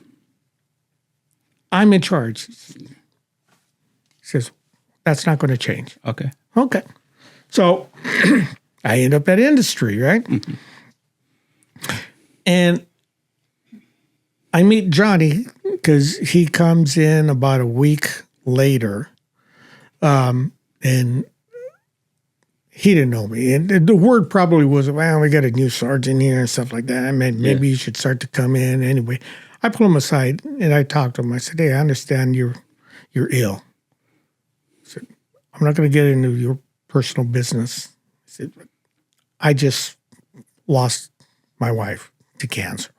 I'm in charge. He says, that's not going to change. Okay. Okay. So I end up at industry, right? And I meet Johnny because he comes in about a week later. And he didn't know me. And the word probably was, well, we got a new sergeant here and stuff like that. I mean, maybe you should start to come in. Anyway, I pulled him aside and I talked to him. I said, hey, I understand you're ill. I said, I'm not going to get into your personal business. I said, I just lost my wife to cancer.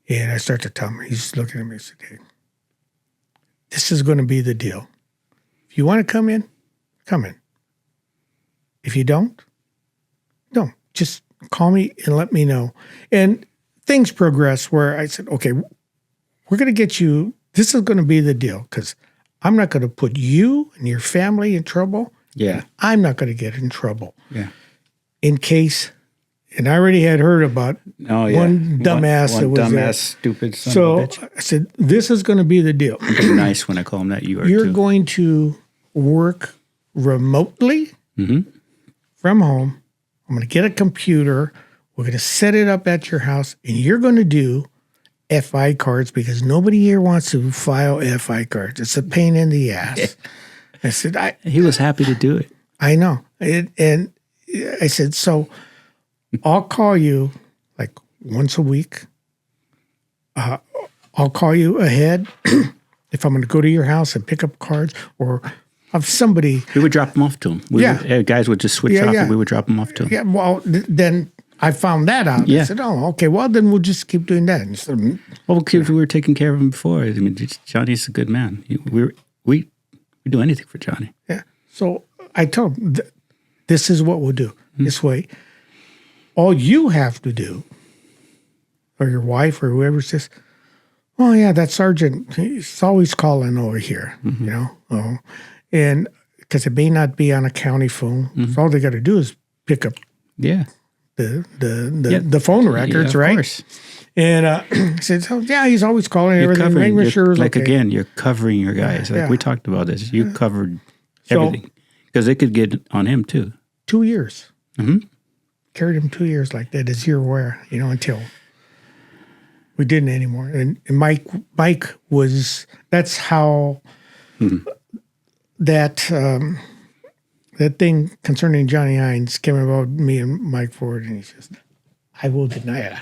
And I started to tell him, he's looking at me and said, hey, this is going to be the deal. If you want to come in, come in. If you don't, just call me and let me know. And things progress where I said, okay, we're going to get you, this is going to be the deal because I'm not going to put you and your family in trouble. Yeah. I'm not going to get in trouble. Yeah. In case, and I already had heard about one dumbass that was there. Stupid son of a bitch. I said, this is going to be the deal. Be nice when I call him that. You're going to work remotely from home. I'm going to get a computer. We're going to set it up at your house, and you're going to do FI cards because nobody here wants to file FI cards. It's a pain in the ass. I said, he was happy to do it. I know. And I said, so I'll call you like once a week. I'll call you ahead if I'm going to go to your house and pick up cards or have somebody. We would drop them off to him. Guys would just switch off and we would drop them off to him. Yeah, well, then I found that out. Yeah. I said, oh, okay, well, then we'll just keep doing that. And so, well, we were taking care of him before. I mean, Johnny's a good man. We do anything for Johnny. Yeah. So I told him, this is what we'll do. This way, all you have to do, or your wife or whoever says, oh, yeah, that sergeant, he's always calling over here, you know? Oh. And because it may not be on a county phone. So all they got to do is pick up the phone records, right? Of course. And I said, so, yeah, he's always calling everything, making sure it's okay. Again, you're covering your guys. We talked about this. You covered everything. Because they could get on him, too. 2 years. Carried him 2 years like that, as you're aware, you know, until we didn't anymore. And Mike was, that's how that thing concerning Johnny Hines came about me and Mike Ford, and he says, I will deny it.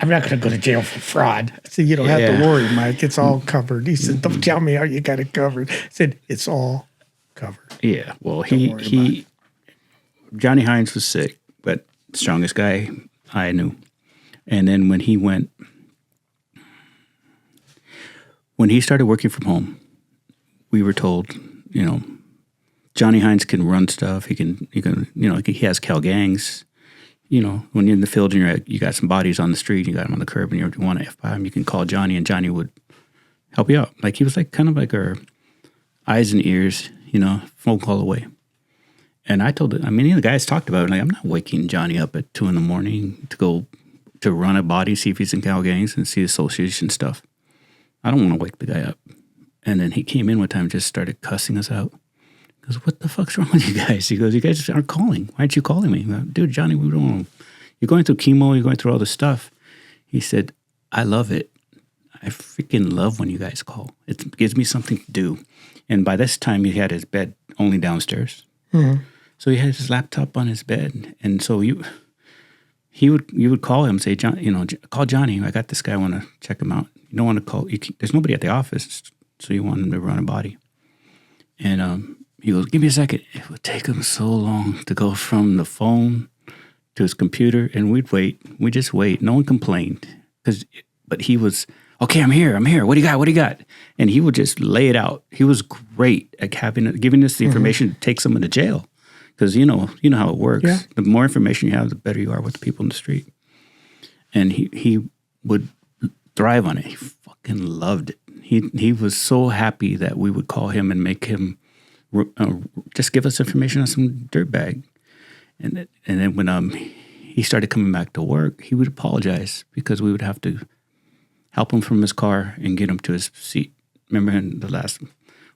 I'm not going to go to jail for fraud. I said, you don't have to worry, Mike. It's all covered. He said, don't tell me how you got it covered. I said, it's all covered. Yeah, well, Johnny Hines was sick, but strongest guy I knew. And then when he started working from home, we were told, you know, Johnny Hines can run stuff. He can, you know, like he has Cal gangs. You know, when you're in the field and you got some bodies on the street, you got them on the curb, and you want to F by him, you can call Johnny, and Johnny would help you out. Like he was like kind of like our eyes and ears, you know, phone call away. And I told it. I mean, the guys talked about it. Like, I'm not waking Johnny up at 2 a.m. to go to run a body, see if he's in Cal gangs, and see association stuff. I don't want to wake the guy up. And then he came in one time and just started cussing us out. He goes, what the fuck's wrong with you guys? He goes, you guys aren't calling. Why aren't you calling me? Dude, Johnny, we don't want to. You're going through chemo. You're going through all this stuff. He said, I love it. I freaking love when you guys call. It gives me something to do. And by this time, he had his bed only downstairs. So he had his laptop on his bed. And so you would call him, say, John, you know, call Johnny. I got this guy. I want to check him out. You don't want to call. There's nobody at the office, so you want him to run a body. And he goes, give me a second. It would take him so long to go from the phone to his computer, and we'd wait. We just wait. No one complained. But he was, okay, I'm here. What do you got? And he would just lay it out. He was great at giving us the information to take someone to jail. Because you know how it works. Yeah. The more information you have, the better you are with the people in the street. And he would thrive on it. He fucking loved it. He was so happy that we would call him and make him just give us information on some dirtbag. And then when he started coming back to work, he would apologize because we would have to help him from his car and get him to his seat. Remember in the last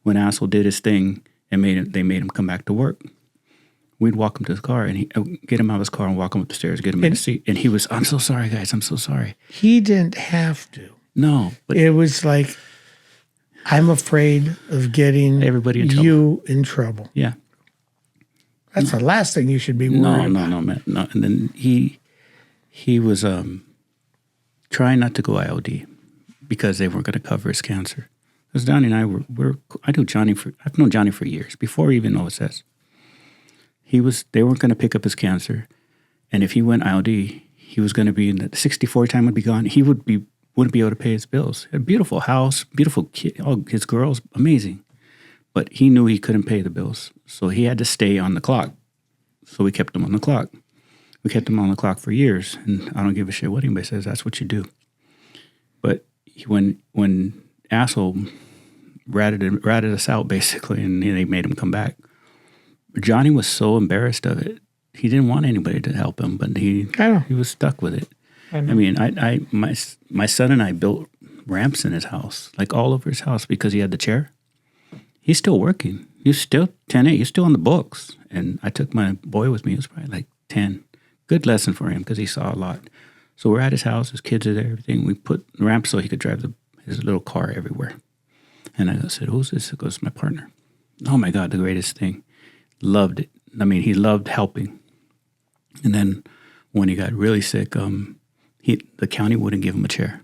when Asshole did his thing and they made him come back to work. We'd walk him to his car and get him out of his car and walk him up the stairs, get him in the seat. And he was, I'm so sorry, guys. I'm so sorry. He didn't have to. No. But it was like, I'm afraid of getting everybody in trouble. Yeah. That's the last thing you should be worried about. No, man. No. And then he was trying not to go IOD because they weren't going to cover his cancer. Because Johnny and I I've known Johnny for years, before even OSS. They weren't going to pick up his cancer. And if he went IOD, he was going to be in the 60-40 time would be gone. He wouldn't be able to pay his bills. A beautiful house, beautiful kid, all his girls, amazing. But he knew he couldn't pay the bills. So he had to stay on the clock. So we kept him on the clock. We kept him on the clock for years. And I don't give a shit what anybody says. That's what you do. But when asshole ratted us out, basically, and they made him come back, Johnny was so embarrassed of it. He didn't want anybody to help him, but he was stuck with it. I mean, my son and I built ramps in his house, like all over his house, because he had the chair. He's still working. He's still 10-8. He's still on the books. And I took my boy with me. He was probably like 10. Good lesson for him because he saw a lot. So we're at his house. His kids are there, everything. We put ramps so he could drive his little car everywhere. And I said, who's this? He goes, my partner. Oh, my God, the greatest thing. Loved it. I mean, he loved helping. And then when he got really sick, the county wouldn't give him a chair.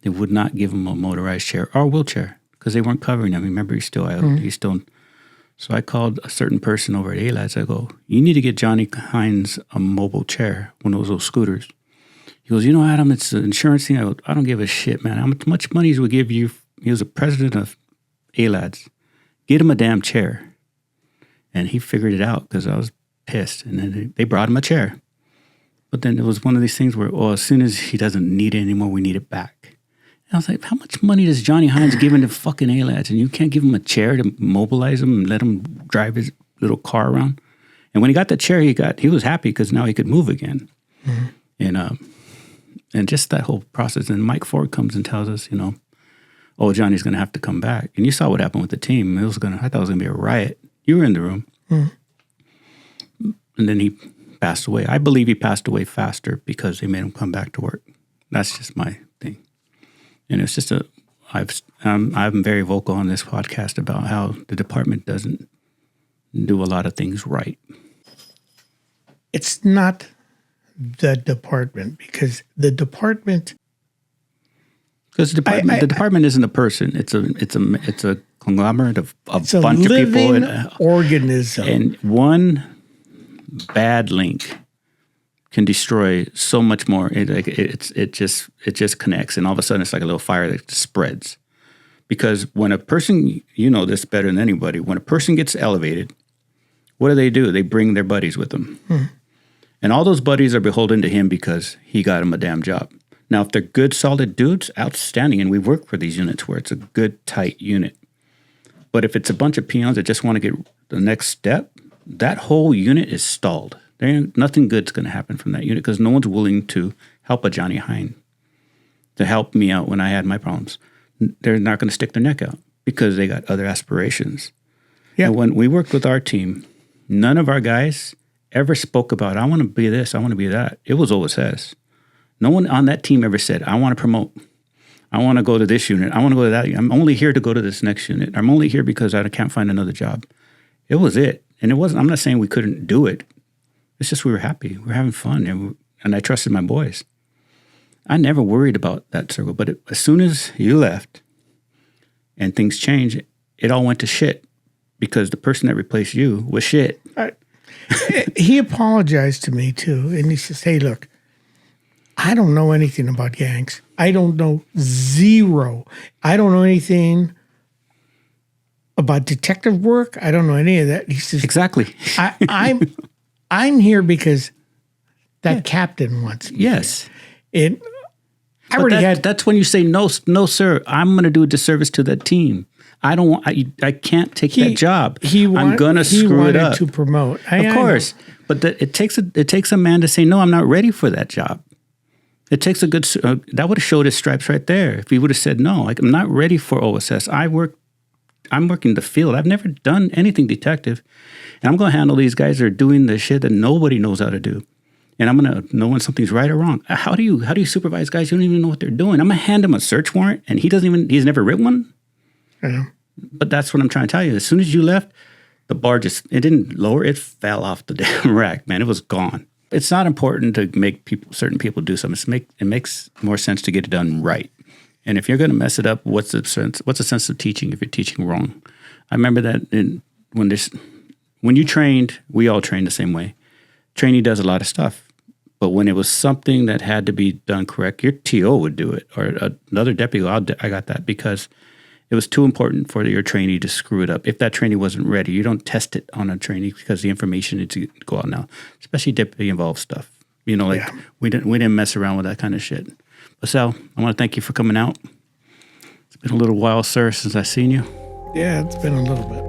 They would not give him a motorized chair or a wheelchair because they weren't covering him. Remember, he's still. So I called a certain person over at A-Lads. I go, you need to get Johnny Hines a mobile chair, one of those scooters. He goes, Adam, it's an insurance thing. I go, I don't give a shit, man. How much money would give you? He was the president of A-Lads. Get him a damn chair. And he figured it out because I was pissed. And then they brought him a chair. But then it was one of these things where, as soon as he doesn't need it anymore, we need it back. And I was like, how much money does Johnny Hines give into fucking A-Lads? And you can't give him a chair to mobilize him and let him drive his little car around? And when he got the chair, he was happy because now he could move again. Mm-hmm. And just that whole process. And Mike Ford comes and tells us, Johnny's going to have to come back. And you saw what happened with the team. I thought it was going to be a riot. You were in the room. Mm-hmm. And then he passed away. I believe he passed away faster because they made him come back to work. That's just my thing. And it's just I'm very vocal on this podcast about how the department doesn't do a lot of things right. It's not the department because the department. Because the department isn't a person. It's a conglomerate of a bunch of people. It's a living organism. And one bad link can destroy so much more. It just connects, and all of a sudden it's like a little fire that spreads. Because when a person, you know this better than anybody, when a person gets elevated, what do? They bring their buddies with them. And all those buddies are beholden to him because he got him a damn job. Now, if they're good, solid dudes, outstanding, and we work for these units where it's a good, tight unit. But if it's a bunch of peons that just want to get the next step, that whole unit is stalled. Nothing good's going to happen from that unit because no one's willing to help a Johnny Hine, to help me out when I had my problems. They're not going to stick their neck out because they got other aspirations. Yeah. And when we worked with our team, none of our guys ever spoke about, I want to be this, I want to be that. It was OSS. No one on that team ever said, I want to promote. I want to go to this unit. I want to go to that unit. I'm only here to go to this next unit. I'm only here because I can't find another job. It was it. And it wasn't, I'm not saying we couldn't do it. It's just we were happy. We were having fun. And I trusted my boys. I never worried about that circle. But as soon as you left and things changed, it all went to shit because the person that replaced you was shit. He apologized to me too. And he says, hey, look, I don't know anything about gangs. I don't know zero. I don't know anything about detective work. I don't know any of that. He says, exactly. I'm here because that captain wants me. Yes. And that's when you say, no, sir, I'm going to do a disservice to that team. I don't want, I can't take that job. I'm going to screw it up. He wanted to promote. Of course. But it takes a man to say, no, I'm not ready for that job. It takes a good, that would have showed his stripes right there. If he would have said, no, like, I'm not ready for OSS. I'm working the field. I've never done anything detective. And I'm going to handle these guys that are doing the shit that nobody knows how to do. And I'm going to know when something's right or wrong. How do you supervise guys who don't even know what they're doing? I'm going to hand him a search warrant and he's never written one. I know. But that's what I'm trying to tell you. As soon as you left, the bar it didn't lower, it fell off the damn rack, man. It was gone. It's not important to make certain people do something. It makes more sense to get it done right. And if you're going to mess it up, what's the sense of teaching if you're teaching wrong? I remember that when you trained, we all trained the same way. Trainee does a lot of stuff. But when it was something that had to be done correct, your TO would do it, or another deputy. I got that because it was too important for your trainee to screw it up. If that trainee wasn't ready, you don't test it on a trainee because the information needs to go out now, especially deputy-involved stuff. We didn't mess around with that kind of shit. But Sal, I want to thank you for coming out. It's been a little while, sir, since I've seen you. Yeah, it's been a little bit.